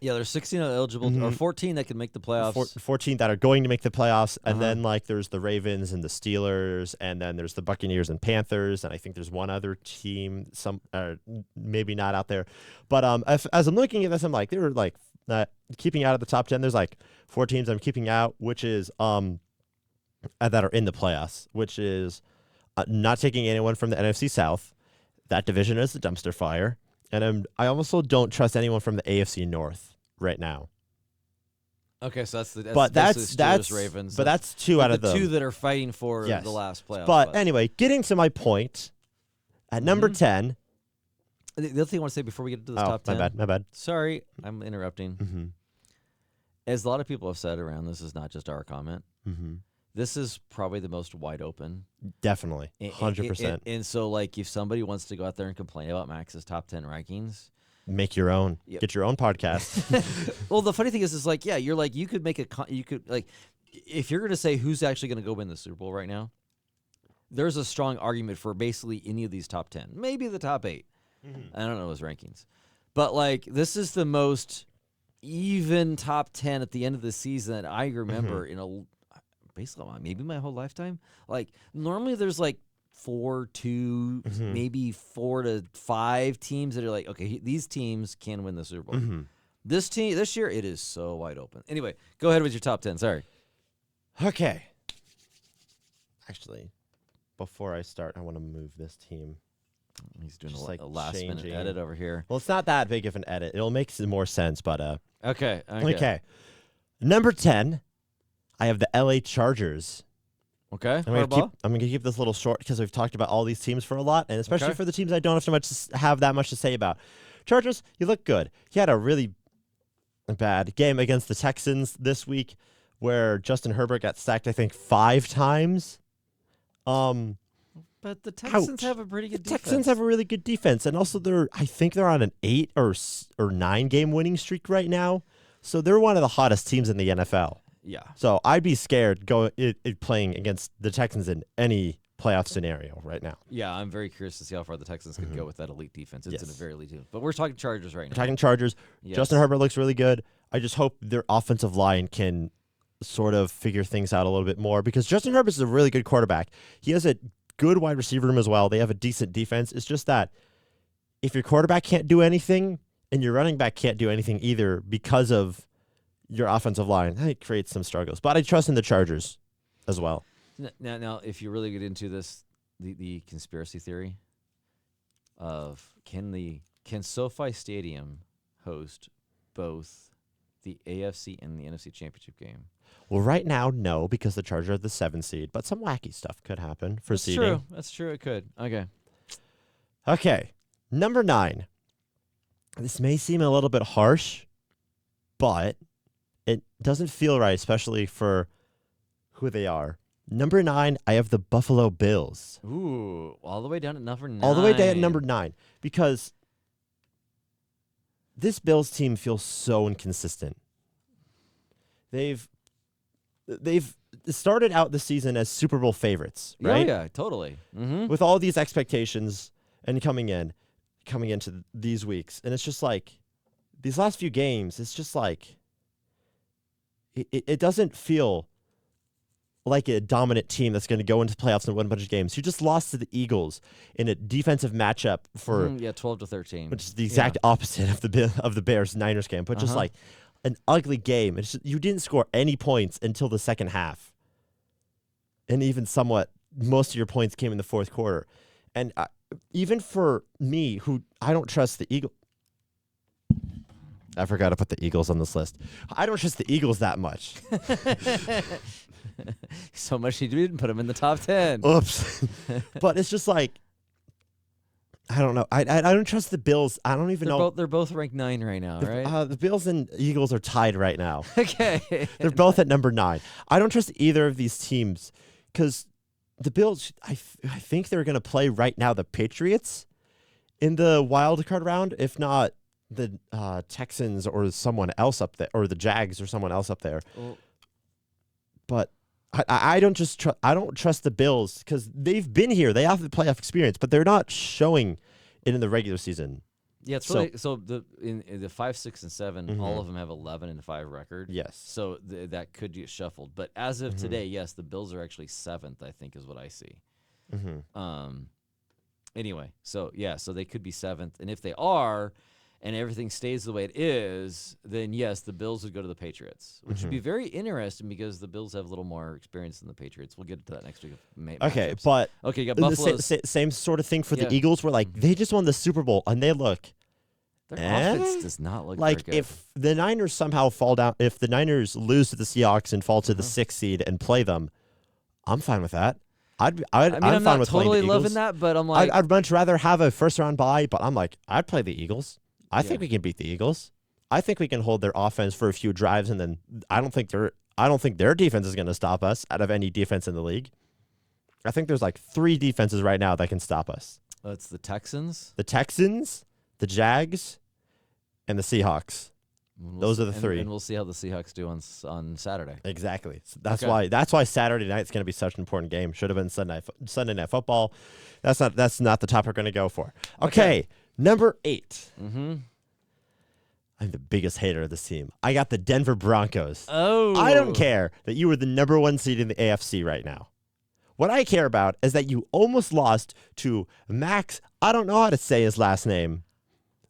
[SPEAKER 2] Yeah, there's 16 eligible or 14 that can make the playoffs.
[SPEAKER 1] 14 that are going to make the playoffs, and then there's the Ravens and the Steelers, and then there's the Buccaneers and Panthers, and I think there's one other team, maybe not out there. But as I'm looking at this, I'm like, they were keeping out of the top 10. There's 4 teams I'm keeping out, which is that are in the playoffs, which is not taking anyone from the NFC South. That division is the dumpster fire. And I also don't trust anyone from the AFC North right now.
[SPEAKER 2] Okay, so that's
[SPEAKER 1] that's
[SPEAKER 2] Ravens.
[SPEAKER 1] But that's 2 out of
[SPEAKER 2] the 2 that are fighting for the last playoff.
[SPEAKER 1] But anyway, getting to my point, at number 10.
[SPEAKER 2] The other thing I want to say before we get to the top 10.
[SPEAKER 1] My bad.
[SPEAKER 2] Sorry, I'm interrupting. As a lot of people have said around, this is not just our comment. This is probably the most wide open.
[SPEAKER 1] Definitely. 100%.
[SPEAKER 2] And so, if somebody wants to go out there and complain about Max's top 10 rankings,
[SPEAKER 1] make your own. Yep. Get your own podcast.
[SPEAKER 2] Well, the funny thing is you could make if you're going to say who's actually going to go win the Super Bowl right now, there's a strong argument for basically any of these top 10, maybe the top 8. I don't know his rankings, but this is the most even top 10 at the end of the season that I remember basically maybe my whole lifetime. Normally there's 4, 2, maybe 4 to 5 teams that are okay, these teams can win the Super Bowl. This year it is so wide open. Anyway, go ahead with your top 10. Sorry.
[SPEAKER 1] Okay. Actually, before I start, I want to move this team
[SPEAKER 2] He's doing
[SPEAKER 1] Just,
[SPEAKER 2] a last-minute
[SPEAKER 1] changing.
[SPEAKER 2] edit over here.
[SPEAKER 1] Well, it's not that big of an edit. It'll make some more sense, but
[SPEAKER 2] Okay.
[SPEAKER 1] Number 10, I have the LA Chargers.
[SPEAKER 2] Okay.
[SPEAKER 1] I'm gonna keep this a little short because we've talked about all these teams for a lot, and especially
[SPEAKER 2] Okay.
[SPEAKER 1] for the teams I don't have that much to say about. Chargers, you look good. He had a really bad game against the Texans this week, where Justin Herbert got sacked, I think, 5 times.
[SPEAKER 2] But the Texans
[SPEAKER 1] Ouch.
[SPEAKER 2] have a pretty good defense.
[SPEAKER 1] Texans have a really good defense, and also I think they're on an 8 or 9 game winning streak right now. So they're one of the hottest teams in the NFL.
[SPEAKER 2] Yeah.
[SPEAKER 1] So I'd be scared playing against the Texans in any playoff scenario right now.
[SPEAKER 2] Yeah, I'm very curious to see how far the Texans could go with that elite defense. It's in a
[SPEAKER 1] Yes.
[SPEAKER 2] very elite defense. But we're talking Chargers right now.
[SPEAKER 1] Attacking Chargers.
[SPEAKER 2] Yes.
[SPEAKER 1] Justin Herbert looks really good. I just hope their offensive line can sort of figure things out a little bit more because Justin Herbert is a really good quarterback. He has a good wide receiver room as well. They have a decent defense. It's just that if your quarterback can't do anything and your running back can't do anything either because of your offensive line, it creates some struggles. But I trust in the Chargers as well.
[SPEAKER 2] Now, if you really get into this, the conspiracy theory of can SoFi Stadium host both the AFC and the NFC Championship game?
[SPEAKER 1] Well, right now, no, because the Chargers are the 7 seed, but some wacky stuff could happen for seeding.
[SPEAKER 2] That's true. It could.
[SPEAKER 1] Okay, number 9. This may seem a little bit harsh, but it doesn't feel right, especially for who they are. Number 9, I have the Buffalo Bills.
[SPEAKER 2] Ooh, all the way down at number 9.
[SPEAKER 1] All the way down at number 9, because this Bills team feels so inconsistent. They've started out the season as Super Bowl favorites, right?
[SPEAKER 2] Yeah, totally. Mm-hmm.
[SPEAKER 1] With all these expectations and coming into these weeks. And it's just like these last few games, it's just like it doesn't feel like a dominant team that's going to go into playoffs and win a bunch of games. You just lost to the Eagles in a defensive matchup for
[SPEAKER 2] 12-13,
[SPEAKER 1] which is the exact opposite of the Bears-Niners game, but just like an ugly game. It's just, you didn't score any points until the second half, and even somewhat most of your points came in the fourth quarter. And even for me, who I don't trust the Eagles. I forgot to put the Eagles on this list. I don't trust the Eagles that much.
[SPEAKER 2] So much he didn't put them in the top 10.
[SPEAKER 1] Oops. But it's just like, I don't know. I don't trust the Bills. I don't even know.
[SPEAKER 2] They're both ranked 9 right now, right?
[SPEAKER 1] The Bills and Eagles are tied right now.
[SPEAKER 2] Okay.
[SPEAKER 1] They're both at number 9. I don't trust either of these teams because the Bills, I think they're going to play right now the Patriots in the wild card round, if not the Texans or someone else up there, or the Jags or someone else up there.
[SPEAKER 2] Well,
[SPEAKER 1] but I don't trust the Bills because they've been here. They have the playoff experience, but they're not showing it in the regular season.
[SPEAKER 2] yeah, it's really so in the 5, 6, and 7, all of them have 11-5 record.
[SPEAKER 1] Yes.
[SPEAKER 2] So that could get shuffled. But as of today, yes, the Bills are actually 7th. I think is what I see. Anyway, so they could be 7th, and if they are, and everything stays the way it is, then yes, the Bills would go to the Patriots, which would be very interesting because the Bills have a little more experience than the Patriots. We'll get to that next week.
[SPEAKER 1] Okay,
[SPEAKER 2] matchups.
[SPEAKER 1] but
[SPEAKER 2] okay, you got
[SPEAKER 1] the
[SPEAKER 2] Buffalo.
[SPEAKER 1] same sort of thing for
[SPEAKER 2] Yeah.
[SPEAKER 1] the Eagles, where like they just won the Super Bowl and they look
[SPEAKER 2] Their offense does not look
[SPEAKER 1] like
[SPEAKER 2] very good.
[SPEAKER 1] if the Niners somehow fall down, if the Niners lose to the Seahawks and fall to the 6th seed and play them, I'm fine with that. I'm
[SPEAKER 2] I'm
[SPEAKER 1] fine
[SPEAKER 2] not
[SPEAKER 1] with playing
[SPEAKER 2] totally
[SPEAKER 1] the
[SPEAKER 2] loving
[SPEAKER 1] Eagles.
[SPEAKER 2] that, but I'm like,
[SPEAKER 1] I'd much rather have a first round bye, but I'm like, I'd play the Eagles. I think we can beat the Eagles. I think we can hold their offense for a few drives, and then I don't think their defense is going to stop us out of any defense in the league. I think there's like 3 defenses right now that can stop us.
[SPEAKER 2] it's the Texans.
[SPEAKER 1] The Texans, the Jags, and the Seahawks. Those are the 3.
[SPEAKER 2] And we'll see how the Seahawks do on Saturday.
[SPEAKER 1] Exactly. So that's
[SPEAKER 2] Okay.
[SPEAKER 1] why Saturday night's going to be such an important game. Should have been Sunday night football. That's not the topic we're going to go for. Okay, number 8. I'm the biggest hater of this team. I got the Denver Broncos.
[SPEAKER 2] Oh.
[SPEAKER 1] I don't care that you were the number 1 seed in the AFC right now. What I care about is that you almost lost to Max, I don't know how to say his last name,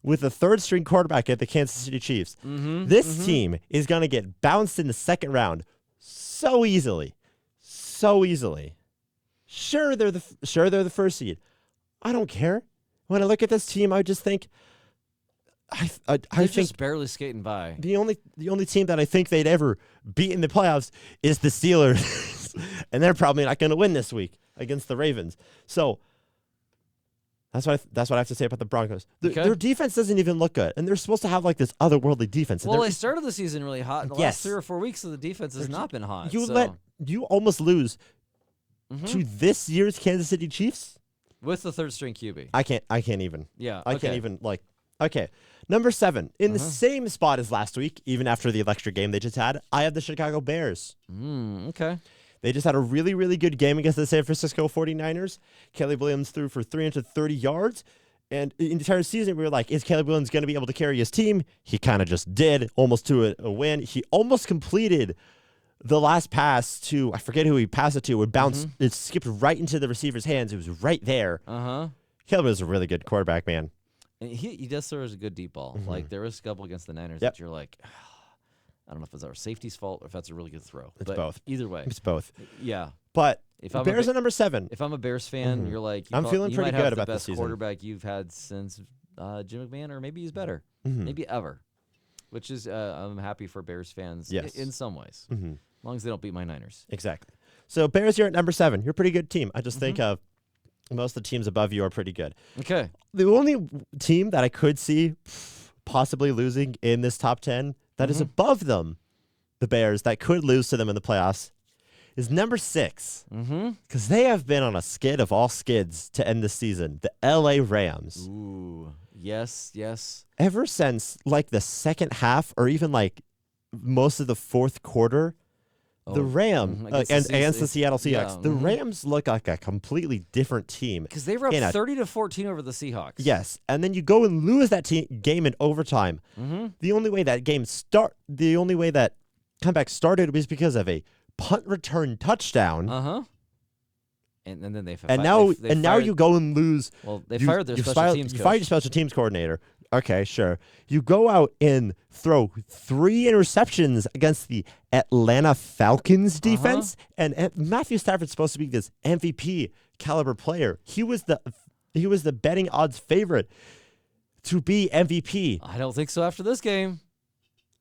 [SPEAKER 1] with the 3rd-string quarterback at the Kansas City Chiefs. This team is going to get bounced in the second round so easily. So easily. Sure, they're the 1st seed. I don't care. when I look at this team, I just think I
[SPEAKER 2] They're
[SPEAKER 1] think
[SPEAKER 2] just barely skating by.
[SPEAKER 1] the only team that I think they'd ever beat in the playoffs is the Steelers, and they're probably not going to win this week against the Ravens. So that's what I have to say about the Broncos. Their defense doesn't even look good, and they're supposed to have like this otherworldly defense.
[SPEAKER 2] Well, they started the season really hot. In the last 3 or 4 weeks of the defense has not been hot.
[SPEAKER 1] You almost lose to this year's Kansas City Chiefs
[SPEAKER 2] with the third string QB.
[SPEAKER 1] I can't even.
[SPEAKER 2] Yeah,
[SPEAKER 1] I can't even Okay, number 7 in the same spot as last week, even after the electric game they just had. I have the Chicago Bears.
[SPEAKER 2] Okay.
[SPEAKER 1] They just had a really, really good game against the San Francisco 49ers. Caleb Williams threw for 330 yards. And the entire season, we were like, is Caleb Williams going to be able to carry his team? He kind of just did, almost to a win. He almost completed the last pass to, I forget who he passed it to. It bounced, it skipped right into the receiver's hands. It was right there. Caleb is a really good quarterback, man.
[SPEAKER 2] And he does throw a good deep ball. Like, there was a couple against the Niners that you're like, I don't know if it's our safety's fault or if that's a really good throw.
[SPEAKER 1] It's both.
[SPEAKER 2] Either way.
[SPEAKER 1] It's both.
[SPEAKER 2] Yeah.
[SPEAKER 1] But Bears are number 7.
[SPEAKER 2] If I'm a Bears fan, you're like,
[SPEAKER 1] I'm feeling pretty good about
[SPEAKER 2] the
[SPEAKER 1] this season.
[SPEAKER 2] quarterback you've had since Jim McMahon, or maybe he's better. Maybe ever. Which is, I'm happy for Bears fans in some ways. As long as they don't beat my Niners.
[SPEAKER 1] Exactly. So Bears, you're at number 7. You're a pretty good team. I just think most of the teams above you are pretty good.
[SPEAKER 2] Okay.
[SPEAKER 1] The only team that I could see possibly losing in this top 10 that is above them, the Bears, that could lose to them in the playoffs, is number 6. Because they have been on a skid of all skids to end the season, the LA Rams.
[SPEAKER 2] Ooh, yes.
[SPEAKER 1] Ever since like the second half or even like most of the fourth quarter, the Rams against the Seattle Seahawks, the Rams look like a completely different team.
[SPEAKER 2] Because they were up 30-14 over the Seahawks.
[SPEAKER 1] Yes, and then you go and lose that game in overtime. The only way that comeback started was because of a punt return touchdown.
[SPEAKER 2] And then they
[SPEAKER 1] now you go and lose.
[SPEAKER 2] Well, they fired their special teams coach.
[SPEAKER 1] You fired your special teams coordinator. Okay, sure. You go out and throw 3 interceptions against the Atlanta Falcons defense, and Matthew Stafford's supposed to be this MVP caliber player. He was the betting odds favorite to be MVP.
[SPEAKER 2] I don't think so after this game.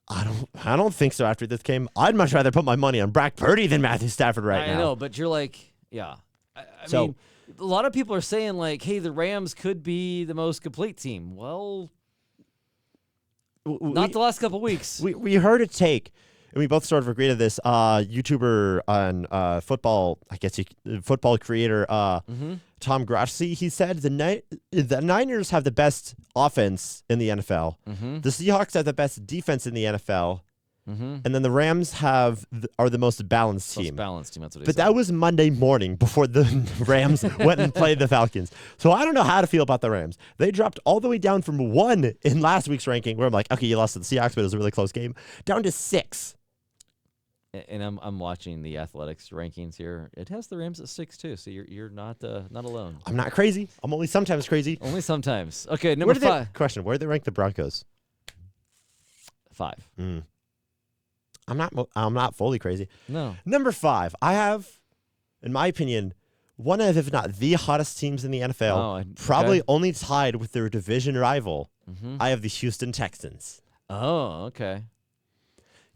[SPEAKER 1] I don't think so after this game. I'd much rather put my money on Brock Purdy than Matthew Stafford now.
[SPEAKER 2] I know, but you're like, yeah. I mean, a lot of people are saying, like, hey, the Rams could be the most complete team. Well, not the last couple weeks.
[SPEAKER 1] We heard a take, and we both sort of agreed to this. YouTuber on football, football creator Tom Grassi, he said the Niners have the best offense in the NFL. The Seahawks have the best defense in the NFL. And then the Rams are the most balanced team.
[SPEAKER 2] That's what he said.
[SPEAKER 1] But that was Monday morning before the Rams went and played the Falcons. So I don't know how to feel about the Rams. They dropped all the way down from 1 in last week's ranking, where I'm like, okay, you lost to the Seahawks, but it was a really close game, down to 6.
[SPEAKER 2] And I'm watching the athletics rankings here. It has the Rams at 6 too, so you're not alone.
[SPEAKER 1] I'm not crazy. I'm only sometimes crazy.
[SPEAKER 2] Only sometimes. Okay, number 5.
[SPEAKER 1] Question: where do they rank the Broncos?
[SPEAKER 2] 5.
[SPEAKER 1] I'm not fully crazy.
[SPEAKER 2] No.
[SPEAKER 1] Number 5. I have, in my opinion, one of, if not the hottest teams in the NFL, probably only tied with their division rival. I have the Houston Texans.
[SPEAKER 2] Oh, okay.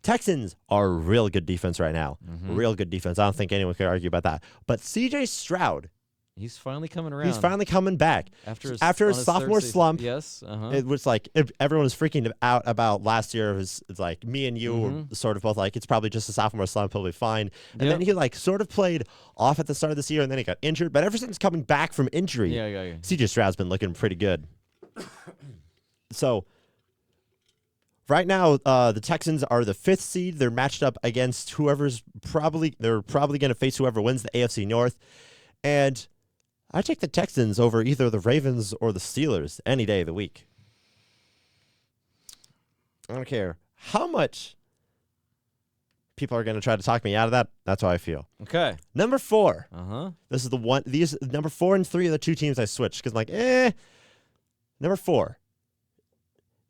[SPEAKER 1] Texans are a real good defense right now. Real good defense. I don't think anyone could argue about that. But C.J. Stroud,
[SPEAKER 2] he's finally coming around.
[SPEAKER 1] He's finally coming back. After his sophomore slump.
[SPEAKER 2] Yes.
[SPEAKER 1] It was like everyone was freaking out about last year. It's like me and you were sort of both like, it's probably just a sophomore slump. He'll be fine. And then he like sort of played off at the start of this year, and then he got injured. But ever since coming back from injury, C.J. Stroud's been looking pretty good. So right now, the Texans are the 5th seed. They're matched up against they're probably going to face whoever wins the AFC North. And I take the Texans over either the Ravens or the Steelers any day of the week. I don't care how much people are going to try to talk me out of that. That's how I feel.
[SPEAKER 2] Okay.
[SPEAKER 1] Number 4. This is the one. These number 4 and 3 are the 2 teams I switched because I'm like, Number 4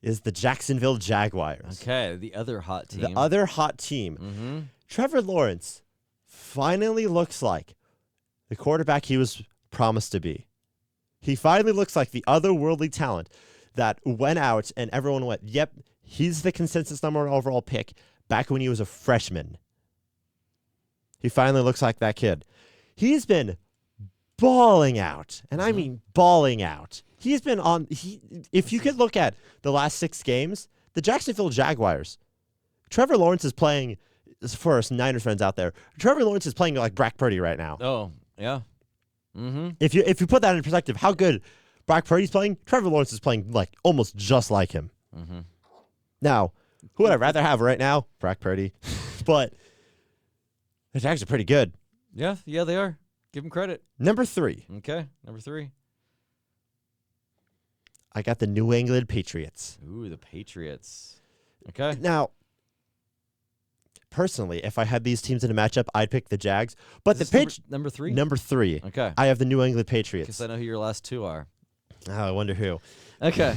[SPEAKER 1] is the Jacksonville Jaguars.
[SPEAKER 2] Okay, the other hot team.
[SPEAKER 1] The other hot team. Trevor Lawrence finally looks like the quarterback he was promised to be. He finally looks like the otherworldly talent that went out and everyone went, yep, he's the consensus number 1 overall pick back when he was a freshman. He finally looks like that kid. He's been balling out, and I mean balling out. He's been on. If you could look at the last 6 games, the Jacksonville Jaguars, Trevor Lawrence is playing. For us Niners fans out there, Trevor Lawrence is playing like Brock Purdy right now.
[SPEAKER 2] Oh yeah. Mm-hmm.
[SPEAKER 1] If you put that in perspective, how good Brock Purdy's playing, Trevor Lawrence is playing like almost just like him.
[SPEAKER 2] Mm-hmm.
[SPEAKER 1] Now, who would I rather have right now? Brock Purdy, but the Jags are pretty good.
[SPEAKER 2] Yeah, they are. Give them credit.
[SPEAKER 1] Number 3.
[SPEAKER 2] Okay, number 3.
[SPEAKER 1] I got the New England Patriots.
[SPEAKER 2] Ooh, the Patriots. Okay.
[SPEAKER 1] Now, personally, if I had these teams in a matchup, I'd pick the Jags. But
[SPEAKER 2] Is
[SPEAKER 1] the
[SPEAKER 2] this number 3?
[SPEAKER 1] Number 3.
[SPEAKER 2] Okay.
[SPEAKER 1] I have the New England Patriots.
[SPEAKER 2] Because I know who your last 2 are.
[SPEAKER 1] Oh, I wonder who.
[SPEAKER 2] Okay.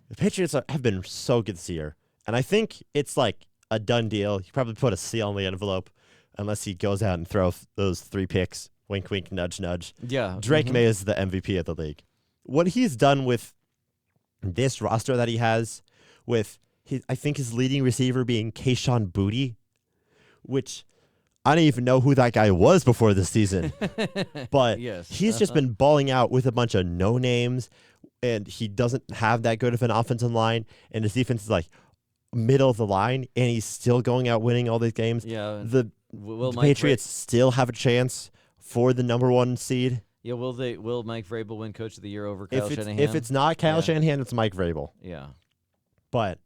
[SPEAKER 1] The Patriots have been so good this year. And I think it's like a done deal. You probably put a seal on the envelope unless he goes out and throws those 3 picks. Wink, wink, nudge, nudge.
[SPEAKER 2] Yeah.
[SPEAKER 1] Drake May is the MVP of the league. What he's done with this roster that he has, with I think his leading receiver being Kayshon Boutte, which I don't even know who that guy was before this season. But
[SPEAKER 2] yes.
[SPEAKER 1] He's just been balling out with a bunch of no names, and he doesn't have that good of an offensive line, and his defense is like middle of the line, and he's still going out winning all these games.
[SPEAKER 2] Yeah.
[SPEAKER 1] The Patriots still have a chance for the number 1 seed.
[SPEAKER 2] Yeah, will Mike Vrabel win Coach of the Year over Kyle Shanahan?
[SPEAKER 1] If it's not Kyle Shanahan, it's Mike Vrabel.
[SPEAKER 2] Yeah.
[SPEAKER 1] But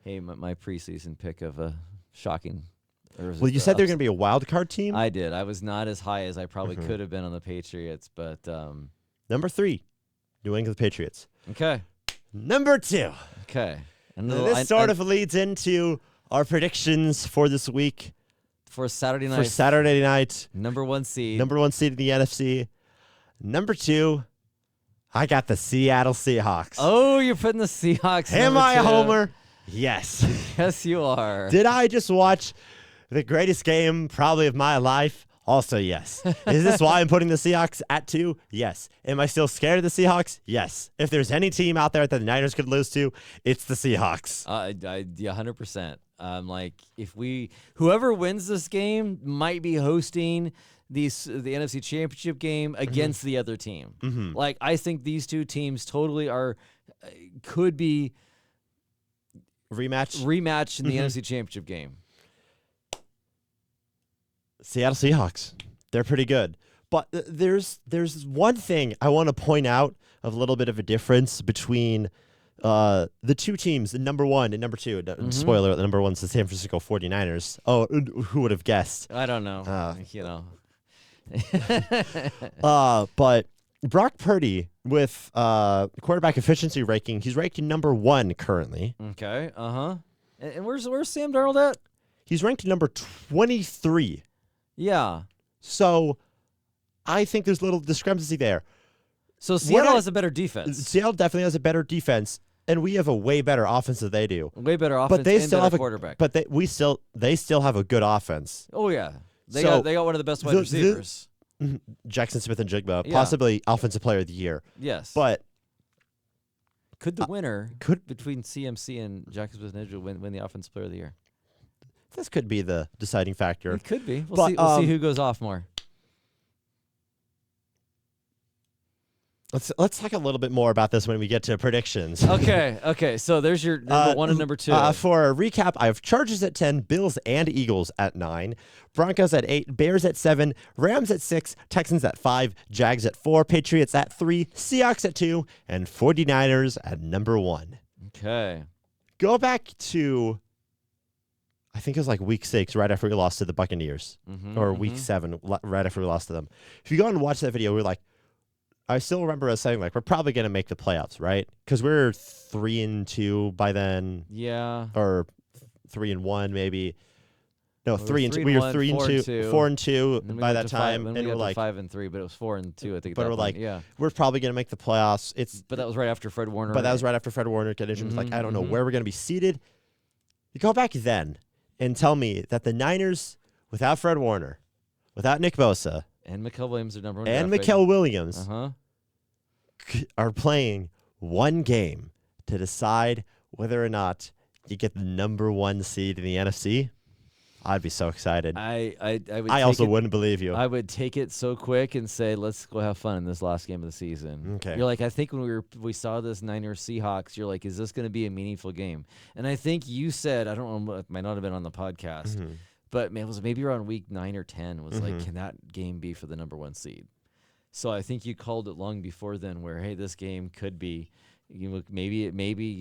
[SPEAKER 2] hey, my preseason pick of a shocking.
[SPEAKER 1] Well, you said they're going to be a wild card team?
[SPEAKER 2] I did. I was not as high as I probably could have been on the Patriots, but
[SPEAKER 1] number 3, New England Patriots.
[SPEAKER 2] Okay.
[SPEAKER 1] Number 2.
[SPEAKER 2] Okay.
[SPEAKER 1] And this sort of leads into our predictions for this week.
[SPEAKER 2] For Saturday night.
[SPEAKER 1] For Saturday night.
[SPEAKER 2] Number 1 seed.
[SPEAKER 1] Number 1 seed in the NFC. Number 2, I got the Seattle Seahawks.
[SPEAKER 2] Oh, you're putting the Seahawks.
[SPEAKER 1] Am I a
[SPEAKER 2] 2.
[SPEAKER 1] homer? Yes.
[SPEAKER 2] Yes, you are.
[SPEAKER 1] Did I just watch the greatest game probably of my life? Also, yes. Is this why I'm putting the Seahawks at 2? Yes. Am I still scared of the Seahawks? Yes. If there's any team out there that the Niners could lose to, it's the Seahawks.
[SPEAKER 2] Yeah, 100%. Like whoever wins this game might be hosting the NFC Championship game against the other team.
[SPEAKER 1] Mm-hmm.
[SPEAKER 2] Like I think these 2 teams totally could be
[SPEAKER 1] rematch
[SPEAKER 2] in the NFC Championship game.
[SPEAKER 1] Seattle Seahawks. They're pretty good. But there's one thing I want to point out of a little bit of a difference between the 2 teams, the number 1 and number 2. Spoiler, the number 1's the San Francisco 49ers. Oh, who would have guessed?
[SPEAKER 2] I don't know. You know.
[SPEAKER 1] But Brock Purdy with quarterback efficiency ranking, he's ranked number 1 currently.
[SPEAKER 2] Okay. Uh-huh. And where's Sam Darnold at?
[SPEAKER 1] He's ranked number 23.
[SPEAKER 2] Yeah.
[SPEAKER 1] So I think there's a little discrepancy there.
[SPEAKER 2] So Seattle has a better defense.
[SPEAKER 1] Seattle definitely has a better defense, and we have a way better offense than they do.
[SPEAKER 2] Way better offense,
[SPEAKER 1] but they
[SPEAKER 2] and
[SPEAKER 1] still
[SPEAKER 2] better
[SPEAKER 1] have
[SPEAKER 2] quarterback.
[SPEAKER 1] But they still have a good offense.
[SPEAKER 2] Oh yeah, they
[SPEAKER 1] So
[SPEAKER 2] got one of the best wide receivers.
[SPEAKER 1] Jackson Smith and Jigba,
[SPEAKER 2] Yeah.
[SPEAKER 1] possibly offensive player of the year.
[SPEAKER 2] Yes,
[SPEAKER 1] But
[SPEAKER 2] could the winner between CMC and Jackson Smith and Jigba win the offensive player of the year?
[SPEAKER 1] this could be the deciding factor.
[SPEAKER 2] It could be. We'll see who goes off more.
[SPEAKER 1] Let's talk a little bit more about this when we get to predictions.
[SPEAKER 2] Okay. So there's your number 1 and number 2.
[SPEAKER 1] For a recap, I have Chargers at 10, Bills and Eagles at 9, Broncos at 8, Bears at 7, Rams at 6, Texans at 5, Jags at 4, Patriots at 3, Seahawks at 2, and 49ers at number 1.
[SPEAKER 2] Okay.
[SPEAKER 1] Go back to, I think it was like week 6, right after we lost to the Buccaneers, or week 7, right after we lost to them. If you go and watch that video, we're like, I still remember us saying, like, we're probably going to make the playoffs, right? Because we're 3-2 by then.
[SPEAKER 2] Yeah.
[SPEAKER 1] Or 3-1 maybe. No,
[SPEAKER 2] Well,
[SPEAKER 1] 3-2. We were 3-2, 4-2 by that time,
[SPEAKER 2] and
[SPEAKER 1] we're like
[SPEAKER 2] 5-3, but it was 4-2. I think.
[SPEAKER 1] But we're like,
[SPEAKER 2] yeah.
[SPEAKER 1] we're probably going to make the playoffs.
[SPEAKER 2] But that was right after Fred Warner.
[SPEAKER 1] But that was right after Fred Warner got injured. It was like, I don't know where we're going to be seated. You go back then and tell me that the Niners, without Fred Warner, without Nick Bosa,
[SPEAKER 2] and Mikael Williams are number 1.
[SPEAKER 1] and Mikael Williams, are playing one game to decide whether or not you get the number 1 seed in the NFC, I'd be so excited.
[SPEAKER 2] I would.
[SPEAKER 1] I also wouldn't believe you.
[SPEAKER 2] I would take it so quick and say, let's go have fun in this last game of the season.
[SPEAKER 1] Okay.
[SPEAKER 2] You're like, I think when we saw this Niners Seahawks, you're like, is this going to be a meaningful game? And I think you said, I don't know, it might not have been on the podcast, but it was maybe around week 9 or 10. Was like, can that game be for the number 1 seed? So I think you called it long before then, where hey, this game could be. Maybe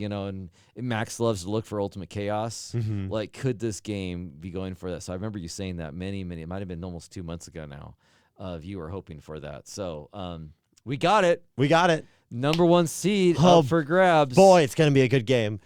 [SPEAKER 2] and Max loves to look for ultimate chaos. Like, could this game be going for that? So I remember you saying that many, it might have been almost 2 months ago now. You were hoping for that. So we got it.
[SPEAKER 1] We got it.
[SPEAKER 2] Number 1 seed up for grabs.
[SPEAKER 1] Boy, it's going to be a good game.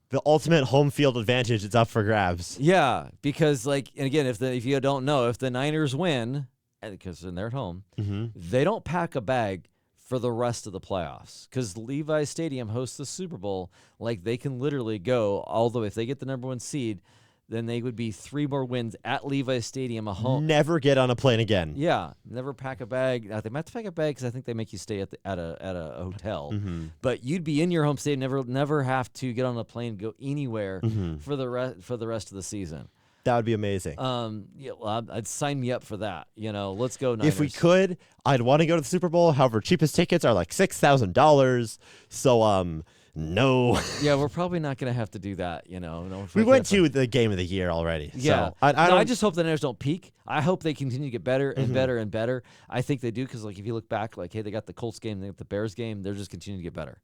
[SPEAKER 1] The ultimate home field advantage is up for grabs.
[SPEAKER 2] Yeah, because and again, if you don't know, if the Niners win, because they're at home, they don't pack a bag for the rest of the playoffs, because Levi Stadium hosts the Super Bowl. Like, they can literally go, although if they get the number 1 seed, then they would be 3 more wins at Levi Stadium, a home.
[SPEAKER 1] Never get on a plane again.
[SPEAKER 2] Yeah, never pack a bag. They might have to pack a bag because I think they make you stay at a hotel. But you'd be in your home state, never have to get on a plane and go anywhere for the rest of the season.
[SPEAKER 1] That would be amazing.
[SPEAKER 2] Yeah, well, I'd sign me up for that. Let's go Niners.
[SPEAKER 1] If we could, I'd want to go to the Super Bowl. However, cheapest tickets are like $6,000. So, no.
[SPEAKER 2] Yeah, we're probably not going to have to do that. No,
[SPEAKER 1] we went to the game of the year already.
[SPEAKER 2] Yeah.
[SPEAKER 1] So I
[SPEAKER 2] just hope the Niners don't peak. I hope they continue to get better and better and better. I think they do, because if you look back, hey, they got the Colts game, they got the Bears game, they're just continuing to get better.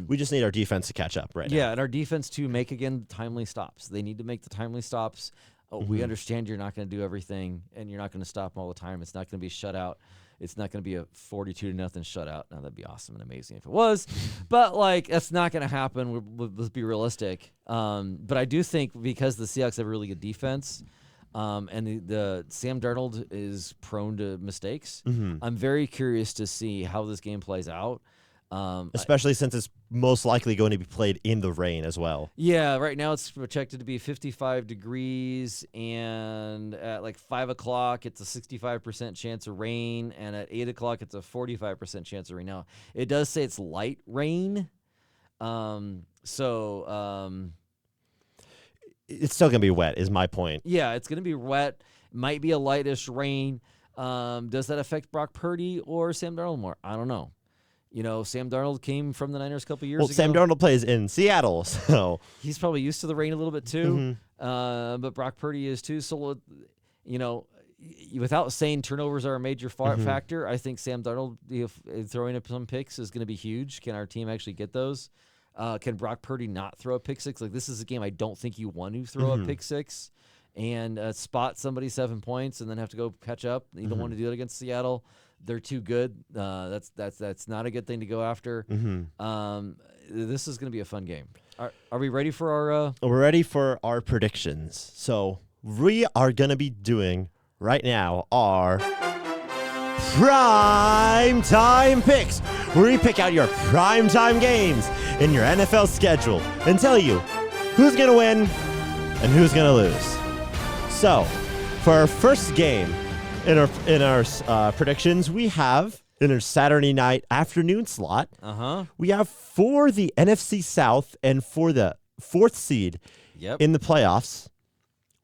[SPEAKER 1] We just need our defense to catch up right now.
[SPEAKER 2] Yeah, and our defense to make, again, timely stops. They need to make the timely stops. We understand you're not going to do everything, and you're not going to stop them all the time. It's not going to be a shutout. It's not going to be a 42-0 shutout. Now, that'd be awesome and amazing if it was. But, that's not going to happen. Let's be realistic. But I do think, because the Seahawks have a really good defense, and the Sam Darnold is prone to mistakes, I'm very curious to see how this game plays out.
[SPEAKER 1] Especially since it's most likely going to be played in the rain as well.
[SPEAKER 2] Yeah, right now it's projected to be 55 degrees, and at 5 o'clock it's a 65% chance of rain, and at 8 o'clock it's a 45% chance of rain. Now, it does say it's light rain, it's still
[SPEAKER 1] going to be wet is my point.
[SPEAKER 2] Yeah, it's going to be wet. Might be a lightish rain. Does that affect Brock Purdy or Sam Darnold more? I don't know. Sam Darnold came from the Niners a couple years ago.
[SPEAKER 1] Well, Sam Darnold plays in Seattle, so
[SPEAKER 2] he's probably used to the rain a little bit too. But Brock Purdy is too. So, without saying turnovers are a major factor, I think Sam Darnold throwing up some picks is going to be huge. Can our team actually get those? Can Brock Purdy not throw a pick six? This is a game I don't think you want to throw a pick six and spot somebody 7 points and then have to go catch up. You don't want to do it against Seattle. They're too good. That's not a good thing to go after. This is going to be a fun game. Are we ready for our?
[SPEAKER 1] We're ready for our predictions. So we are going to be doing right now our Primetime Picks, where we pick out your primetime games in your NFL schedule and tell you who's going to win and who's going to lose. So for our first game, in our predictions, we have in our Saturday night afternoon slot. We have for the NFC South and for the 4th seed in the playoffs.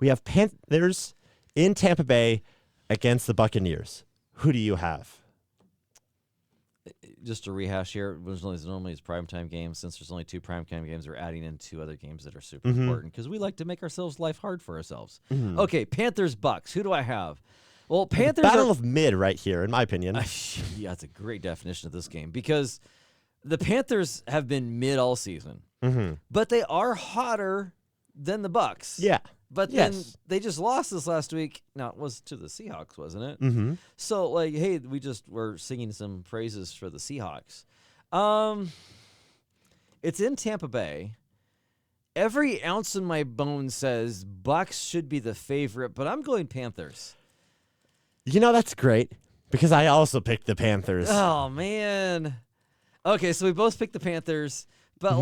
[SPEAKER 1] We have Panthers in Tampa Bay against the Buccaneers. Who do you have?
[SPEAKER 2] Just to rehash here, normally it's primetime games. Since there's only 2 primetime games, we're adding in 2 other games that are super important because we like to make ourselves life hard for ourselves. Okay, Panthers Bucks. Who do I have? Well, Panthers
[SPEAKER 1] battle of mid right here, in my opinion.
[SPEAKER 2] Yeah, that's a great definition of this game because the Panthers have been mid all season, but they are hotter than the Bucks.
[SPEAKER 1] Yeah,
[SPEAKER 2] but then they just lost this last week. Now it was to the Seahawks, wasn't it? So hey, we just were singing some praises for the Seahawks. It's in Tampa Bay. Every ounce in my bone says Bucks should be the favorite, but I'm going Panthers.
[SPEAKER 1] That's great because I also picked the Panthers.
[SPEAKER 2] Oh, man. Okay, so we both picked the Panthers, but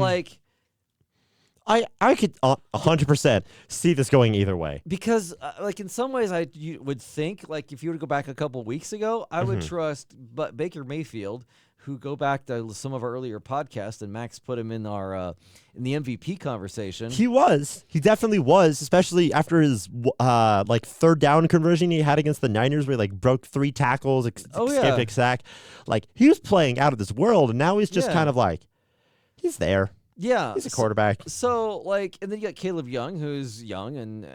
[SPEAKER 1] I could 100% see this going either way.
[SPEAKER 2] Because, in some ways, you would think, if you were to go back a couple weeks ago, I would trust Baker Mayfield, who go back to some of our earlier podcasts, and Max put him in our in the MVP conversation.
[SPEAKER 1] He definitely was, especially after his like third down conversion he had against the Niners, where he like broke 3 tackles, escaped a sack. Like, he was playing out of this world, and now he's just kind of like, he's there.
[SPEAKER 2] Yeah,
[SPEAKER 1] he's a quarterback.
[SPEAKER 2] So like, and then you got Caleb Young, who's young, and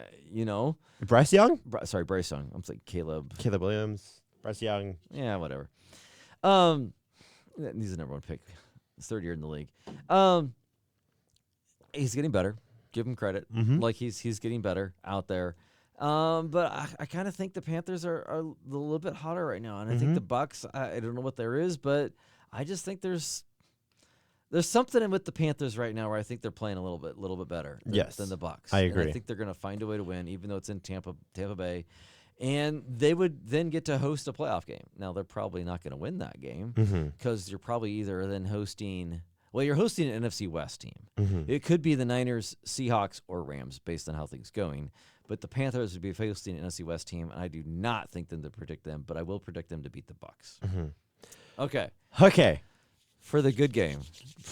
[SPEAKER 1] Bryce Young.
[SPEAKER 2] Bryce Young. I'm saying Caleb.
[SPEAKER 1] Caleb Williams. Bryce Young.
[SPEAKER 2] Yeah, whatever. He's the number 1 pick. His 3rd year in the league. He's getting better. Give him credit. Like, he's getting better out there. But I kind of think the Panthers are a little bit hotter right now, and I think the Bucs. I don't know what there is, but I just think there's something with the Panthers right now where I think they're playing a little bit better than the Bucs.
[SPEAKER 1] I agree.
[SPEAKER 2] And I think they're going to find a way to win, even though it's in Tampa Bay. And they would then get to host a playoff game. Now, they're probably not going to win that game because you're probably either then hosting – well, you're hosting an NFC West team. It could be the Niners, Seahawks, or Rams based on how things going. But the Panthers would be hosting an NFC West team, and I do not think them to predict them, but I will predict them to beat the Bucs. Okay. For the good game.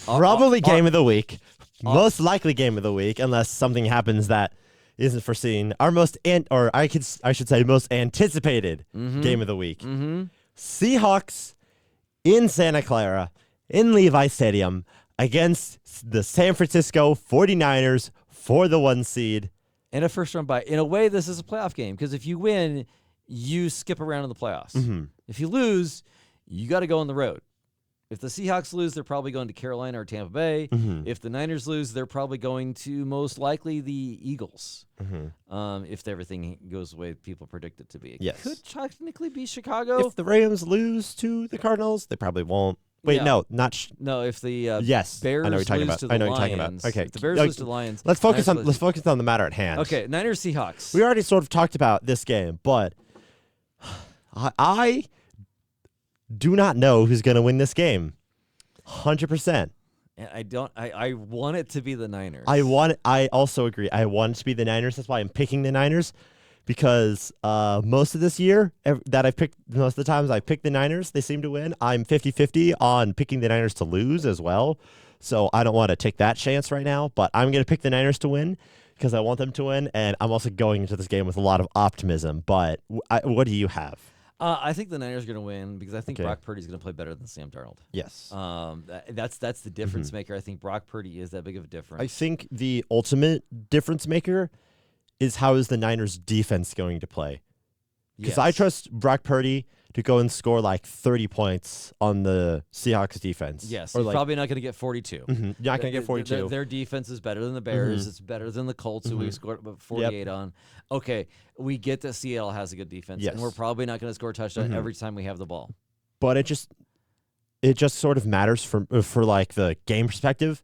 [SPEAKER 1] Probably game of the week. Most likely game of the week, unless something happens that isn't foreseen. Our most I should say most anticipated game of the week. Seahawks in Santa Clara in Levi Stadium against the San Francisco 49ers for the 1 seed.
[SPEAKER 2] And a first-round bye. In a way, this is a playoff game because if you win, you skip around in the playoffs. If you lose, you got to go on the road. If the Seahawks lose, they're probably going to Carolina or Tampa Bay. If the Niners lose, they're probably going to most likely the Eagles. If everything goes the way people predict it to be. It could technically be Chicago.
[SPEAKER 1] If the Rams lose to the Cardinals, they probably won't. Wait, no, not.
[SPEAKER 2] No, if the
[SPEAKER 1] yes,
[SPEAKER 2] Bears
[SPEAKER 1] I know what you're talking
[SPEAKER 2] lose
[SPEAKER 1] about.
[SPEAKER 2] to the
[SPEAKER 1] I know what
[SPEAKER 2] Lions.
[SPEAKER 1] you're talking about. Okay,
[SPEAKER 2] If the Bears lose to the Lions.
[SPEAKER 1] Let's focus on the matter at hand.
[SPEAKER 2] Okay, Niners Seahawks.
[SPEAKER 1] We already sort of talked about this game, but I do not know who's going to win this game. 100%.
[SPEAKER 2] I want it to be the Niners.
[SPEAKER 1] I also agree. I want it to be the Niners. That's why I'm picking the Niners, because most of this year that I've picked, most of the times I picked the Niners, they seem to win. I'm 50-50 on picking the Niners to lose as well. So I don't want to take that chance right now, but I'm going to pick the Niners to win because I want them to win, and I'm also going into this game with a lot of optimism. But what do you have?
[SPEAKER 2] I think the Niners are going to win because I think Brock Purdy's going to play better than Sam Darnold.
[SPEAKER 1] Yes.
[SPEAKER 2] That's the difference maker. I think Brock Purdy is that big of a difference.
[SPEAKER 1] I think the ultimate difference maker is how is the Niners defense going to play? Because I trust Brock Purdy to go and score like 30 points on the Seahawks defense.
[SPEAKER 2] Yes,
[SPEAKER 1] or
[SPEAKER 2] he's probably not going to get 42.
[SPEAKER 1] You're not going to get 42.
[SPEAKER 2] Their defense is better than the Bears. It's better than the Colts, who we scored 48 on. Okay, we get that Seattle has a good defense, and we're probably not going to score a touchdown every time we have the ball.
[SPEAKER 1] But it just sort of matters for like the game perspective.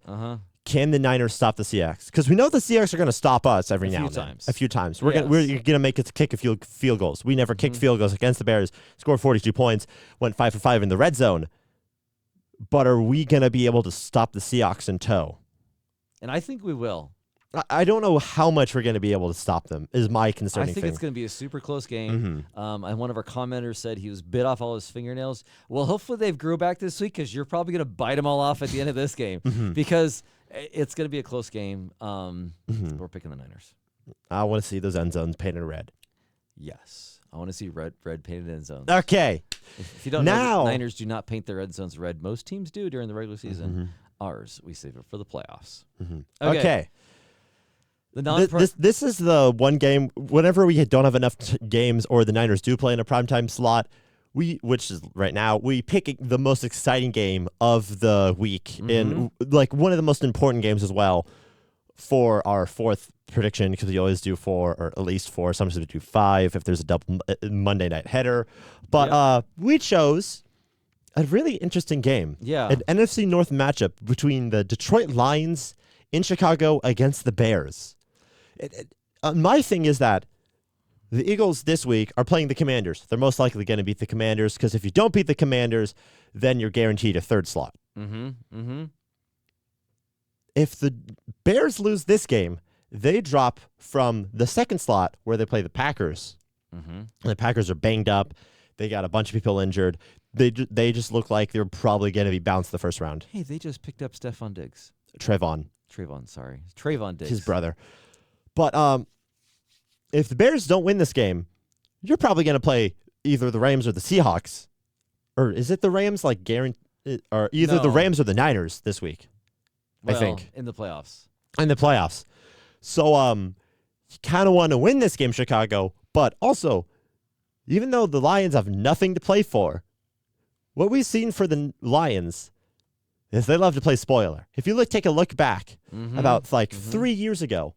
[SPEAKER 1] Can the Niners stop the Seahawks? Because we know the Seahawks are going to stop us every now and then. A few times. We're gonna make it to kick a few field goals. We never kicked field goals against the Bears. Scored 42 points. Went 5 for 5 in the red zone. But are we gonna be able to stop the Seahawks in tow?
[SPEAKER 2] And I think we will.
[SPEAKER 1] I don't know how much we're going to be able to stop them is my concerning thing.
[SPEAKER 2] I think it's going to be a super close game. And one of our commenters said he was bit off all his fingernails. Well, hopefully they've grew back this week because you're probably going to bite them all off at the end of this game because it's going to be a close game. We're picking the Niners.
[SPEAKER 1] I want to see those end zones painted red.
[SPEAKER 2] Yes. I want to see red painted end zones.
[SPEAKER 1] Okay.
[SPEAKER 2] If you don't know, the Niners do not paint their end zones red. Most teams do during the regular season. Ours, we save it for the playoffs.
[SPEAKER 1] Okay. This is the one game, whenever we don't have enough games or the Niners do play in a primetime slot, which is right now, we pick the most exciting game of the week and like one of the most important games as well for our fourth prediction, because we always do 4 or at least 4. Sometimes we do 5 if there's a double Monday night header. But we chose a really interesting game.
[SPEAKER 2] Yeah.
[SPEAKER 1] An NFC North matchup between the Detroit Lions in Chicago against the Bears. My thing is that the Eagles this week are playing the Commanders. They're most likely going to beat the Commanders because if you don't beat the Commanders, then you're guaranteed a third slot. If the Bears lose this game, they drop from the second slot where they play the Packers. And the Packers are banged up. They got a bunch of people injured. They just look like they're probably going to be bounced the first round.
[SPEAKER 2] Hey, they just picked up Stephon Diggs.
[SPEAKER 1] Trayvon
[SPEAKER 2] Diggs.
[SPEAKER 1] his brother. But if the Bears don't win this game, you're probably going to play either the Rams or the Seahawks. Or is it the Rams, like guaranteed? Or either the Rams or the Niners this week,
[SPEAKER 2] well,
[SPEAKER 1] I think.
[SPEAKER 2] in the playoffs.
[SPEAKER 1] So you kind of want to win this game, Chicago. But also, even though the Lions have nothing to play for, what we've seen for the Lions is they love to play spoiler. If you take a look back about 3 years ago,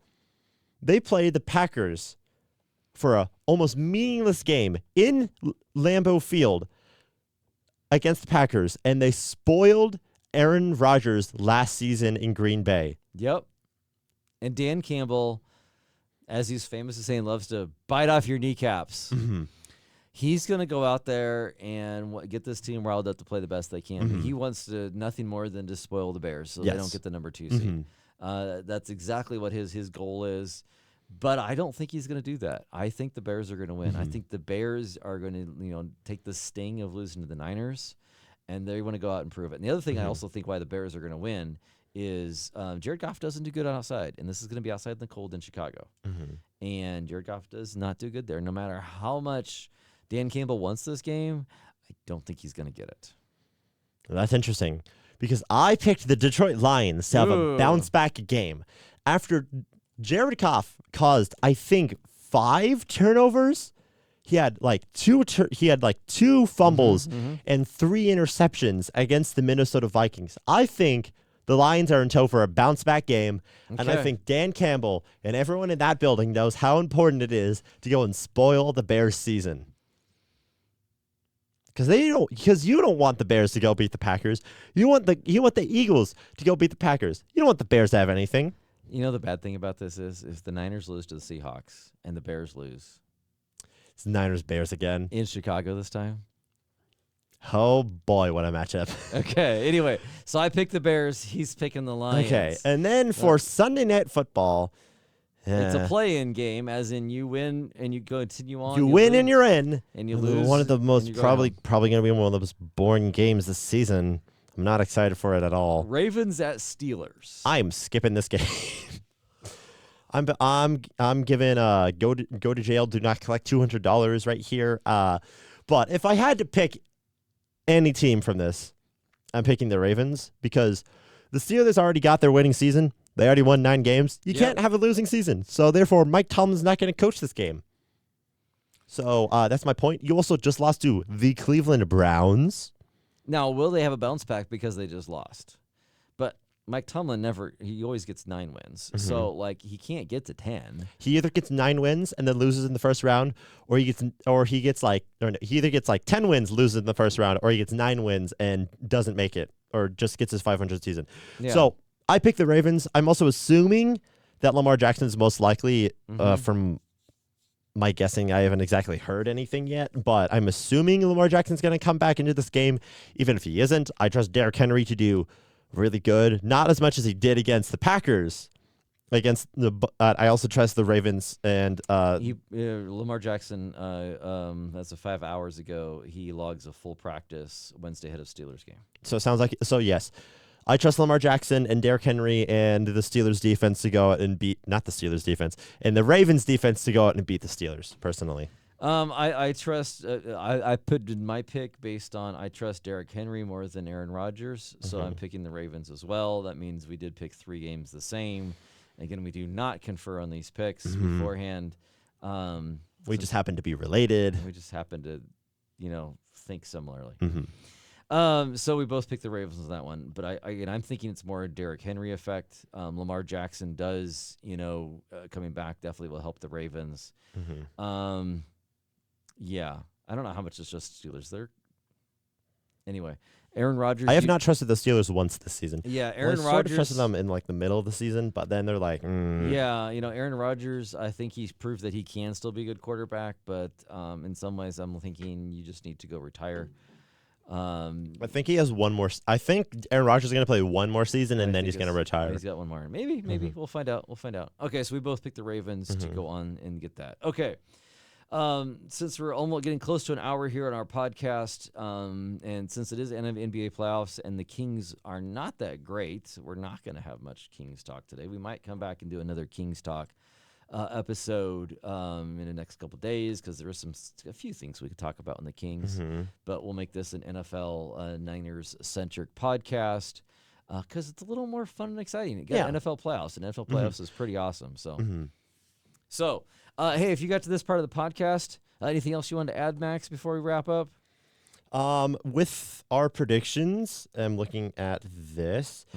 [SPEAKER 1] they played the Packers for a almost meaningless game in Lambeau Field against the Packers, and they spoiled Aaron Rodgers last season in Green Bay.
[SPEAKER 2] Yep. And Dan Campbell, as he's famous as saying, loves to bite off your kneecaps.
[SPEAKER 1] Mm-hmm.
[SPEAKER 2] He's going to go out there and get this team riled up to play the best they can.
[SPEAKER 1] Mm-hmm.
[SPEAKER 2] He wants to nothing more than to spoil the Bears so
[SPEAKER 1] Yes.
[SPEAKER 2] they don't get the number 2 seed. That's exactly what his goal is. But I don't think he's going to do that. I think the Bears are going to win. I think the Bears are going to, take the sting of losing to the Niners, and they want to go out and prove it. And the other thing I also think why the Bears are going to win is Jared Goff doesn't do good outside, and this is going to be outside in the cold in Chicago. And Jared Goff does not do good there. No matter how much Dan Campbell wants this game, I don't think he's going to get it.
[SPEAKER 1] That's interesting because I picked the Detroit Lions to have a bounce-back game after Jared Goff caused, I think, 5 turnovers. He had two fumbles and 3 interceptions against the Minnesota Vikings. I think the Lions are in tow for a bounce-back game, and I think Dan Campbell and everyone in that building knows how important it is to go and spoil the Bears' season. Because you don't want the Bears to go beat the Packers. You want the Eagles to go beat the Packers. You don't want the Bears to have anything.
[SPEAKER 2] You know the bad thing about this is if the Niners lose to the Seahawks and the Bears lose.
[SPEAKER 1] It's Niners-Bears again.
[SPEAKER 2] In Chicago this time.
[SPEAKER 1] Oh, boy, what a matchup.
[SPEAKER 2] Okay, anyway, so I picked the Bears. He's picking the Lions.
[SPEAKER 1] Okay, and then for Sunday Night Football.
[SPEAKER 2] It's a play-in game, as in you win and you continue on.
[SPEAKER 1] You win and you're in.
[SPEAKER 2] And you lose.
[SPEAKER 1] One of the most probably going to be one of the most boring games this season. I'm not excited for it at all.
[SPEAKER 2] Ravens at Steelers.
[SPEAKER 1] I'm skipping this game. I'm giving go to jail, do not collect $200 right here. But if I had to pick any team from this, I'm picking the Ravens because the Steelers already got their winning season. They already won 9 games. You can't have a losing season. So therefore, Mike Tomlin's not going to coach this game. So that's my point. You also just lost to the Cleveland Browns.
[SPEAKER 2] Now, will they have a bounce back because they just lost? But Mike Tomlin he always gets 9 wins. So, he can't get to 10.
[SPEAKER 1] He either gets 9 wins and then loses in the first round, or he either gets 10 wins, loses in the first round, or he gets 9 wins and doesn't make it, or just gets his 500th season. Yeah. So I picked the Ravens. I'm also assuming that Lamar Jackson is most likely from my guessing. I haven't exactly heard anything yet, but I'm assuming Lamar Jackson's going to come back into this game. Even if he isn't, I trust Derrick Henry to do really good. Not as much as he did against the Packers. I also trust the Ravens and
[SPEAKER 2] Lamar Jackson. That's 5 hours ago. He logs a full practice Wednesday ahead of Steelers game.
[SPEAKER 1] So it sounds like yes. I trust Lamar Jackson and Derrick Henry and the Steelers defense to go out and not the Steelers defense, and the Ravens defense to go out and beat the Steelers, personally.
[SPEAKER 2] I trust, I put my pick based on I trust Derrick Henry more than Aaron Rodgers, so I'm picking the Ravens as well. That means we did pick 3 games the same. Again, we do not confer on these picks beforehand.
[SPEAKER 1] We just happen to be related.
[SPEAKER 2] We just happen to, think similarly. So we both picked the Ravens on that one, but I'm thinking it's more a Derrick Henry effect. Lamar Jackson does, coming back definitely will help the Ravens. Yeah, I don't know how much it's just Steelers. Anyway, Aaron Rodgers.
[SPEAKER 1] I have not trusted the Steelers once this season.
[SPEAKER 2] Yeah, Aaron Rodgers.
[SPEAKER 1] Sort of trusted them in the middle of the season, but then they're like,
[SPEAKER 2] Yeah, Aaron Rodgers. I think he's proved that he can still be a good quarterback, but in some ways, I'm thinking you just need to go retire.
[SPEAKER 1] I think he has one more. I think Aaron Rodgers is going to play one more season, and then he's going to retire.
[SPEAKER 2] He's got one more. Maybe. We'll find out. Okay, so we both picked the Ravens to go on and get that. Okay. Since we're almost getting close to an hour here on our podcast, and since it is NBA playoffs and the Kings are not that great, we're not going to have much Kings talk today. We might come back and do another Kings talk episode in the next couple of days because there is a few things we could talk about in the Kings, but we'll make this an NFL Niners centric podcast because it's a little more fun and exciting. You got NFL playoffs, and NFL playoffs is pretty awesome. So, hey, if you got to this part of the podcast, anything else you wanted to add, Max, before we wrap up?
[SPEAKER 1] With our predictions, I'm looking at this.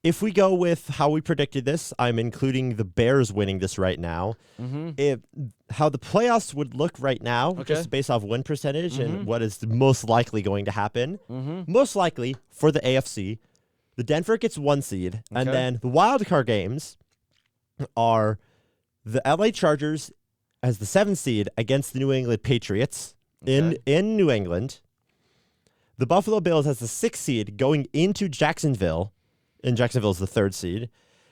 [SPEAKER 1] If we go with how we predicted this, I'm including the Bears winning this right now. How the playoffs would look right now, just based off win percentage and what is most likely going to happen. Most likely for the AFC, the Denver gets 1 seed, and then the wild card games are the LA Chargers as the 7th seed against the New England Patriots in New England. The Buffalo Bills as the 6th seed going into Jacksonville. And Jacksonville is the 3rd seed.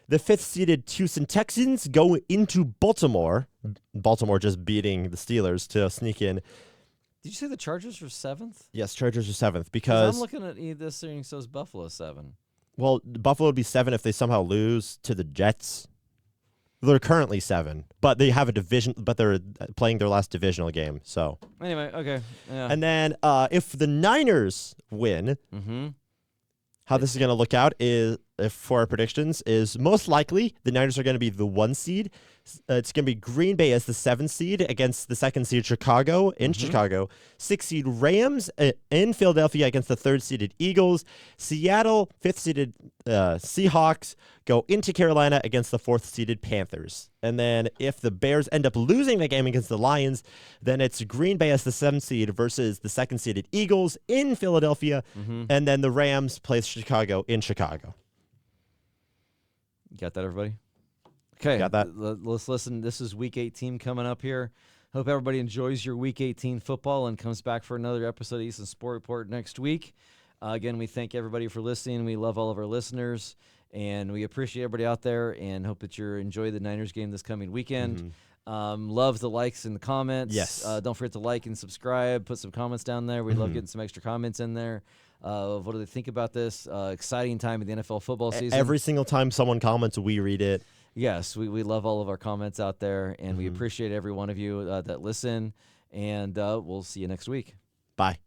[SPEAKER 1] The 5th seeded Houston Texans go into Baltimore. Baltimore just beating the Steelers to sneak in.
[SPEAKER 2] Did you say the Chargers are 7th?
[SPEAKER 1] Yes, Chargers are 7th because
[SPEAKER 2] I'm looking at this thing, so it's Buffalo 7.
[SPEAKER 1] Well, Buffalo would be 7 if they somehow lose to the Jets. They're currently 7, but they have a division. But they're playing their last divisional game. So
[SPEAKER 2] anyway, okay. Yeah.
[SPEAKER 1] And then if the Niners win, how this is going to look out is, for our predictions, is most likely the Niners are going to be the 1 seed. It's going to be Green Bay as the 7th seed against the 2nd seed Chicago in Chicago. 6th seed Rams in Philadelphia against the 3rd seeded Eagles. Seattle, 5th seeded Seahawks go into Carolina against the 4th seeded Panthers. And then if the Bears end up losing the game against the Lions, then it's Green Bay as the 7th seed versus the 2nd seeded Eagles in Philadelphia. And then the Rams plays Chicago in Chicago.
[SPEAKER 2] You got that, everybody? Okay,
[SPEAKER 1] got that.
[SPEAKER 2] Let's listen. This is Week 18 coming up here. Hope everybody enjoys your Week 18 football and comes back for another episode of Easton Sport Report next week. Again, we thank everybody for listening. We love all of our listeners, and we appreciate everybody out there and hope that you enjoy the Niners game this coming weekend. Love the likes and the comments.
[SPEAKER 1] Yes.
[SPEAKER 2] Don't forget to like and subscribe. Put some comments down there. We love getting some extra comments in there. What do they think about this? Exciting time in the NFL football season.
[SPEAKER 1] Every single time someone comments, we read it.
[SPEAKER 2] Yes, we love all of our comments out there, and we appreciate every one of you that listen, and we'll see you next week.
[SPEAKER 1] Bye.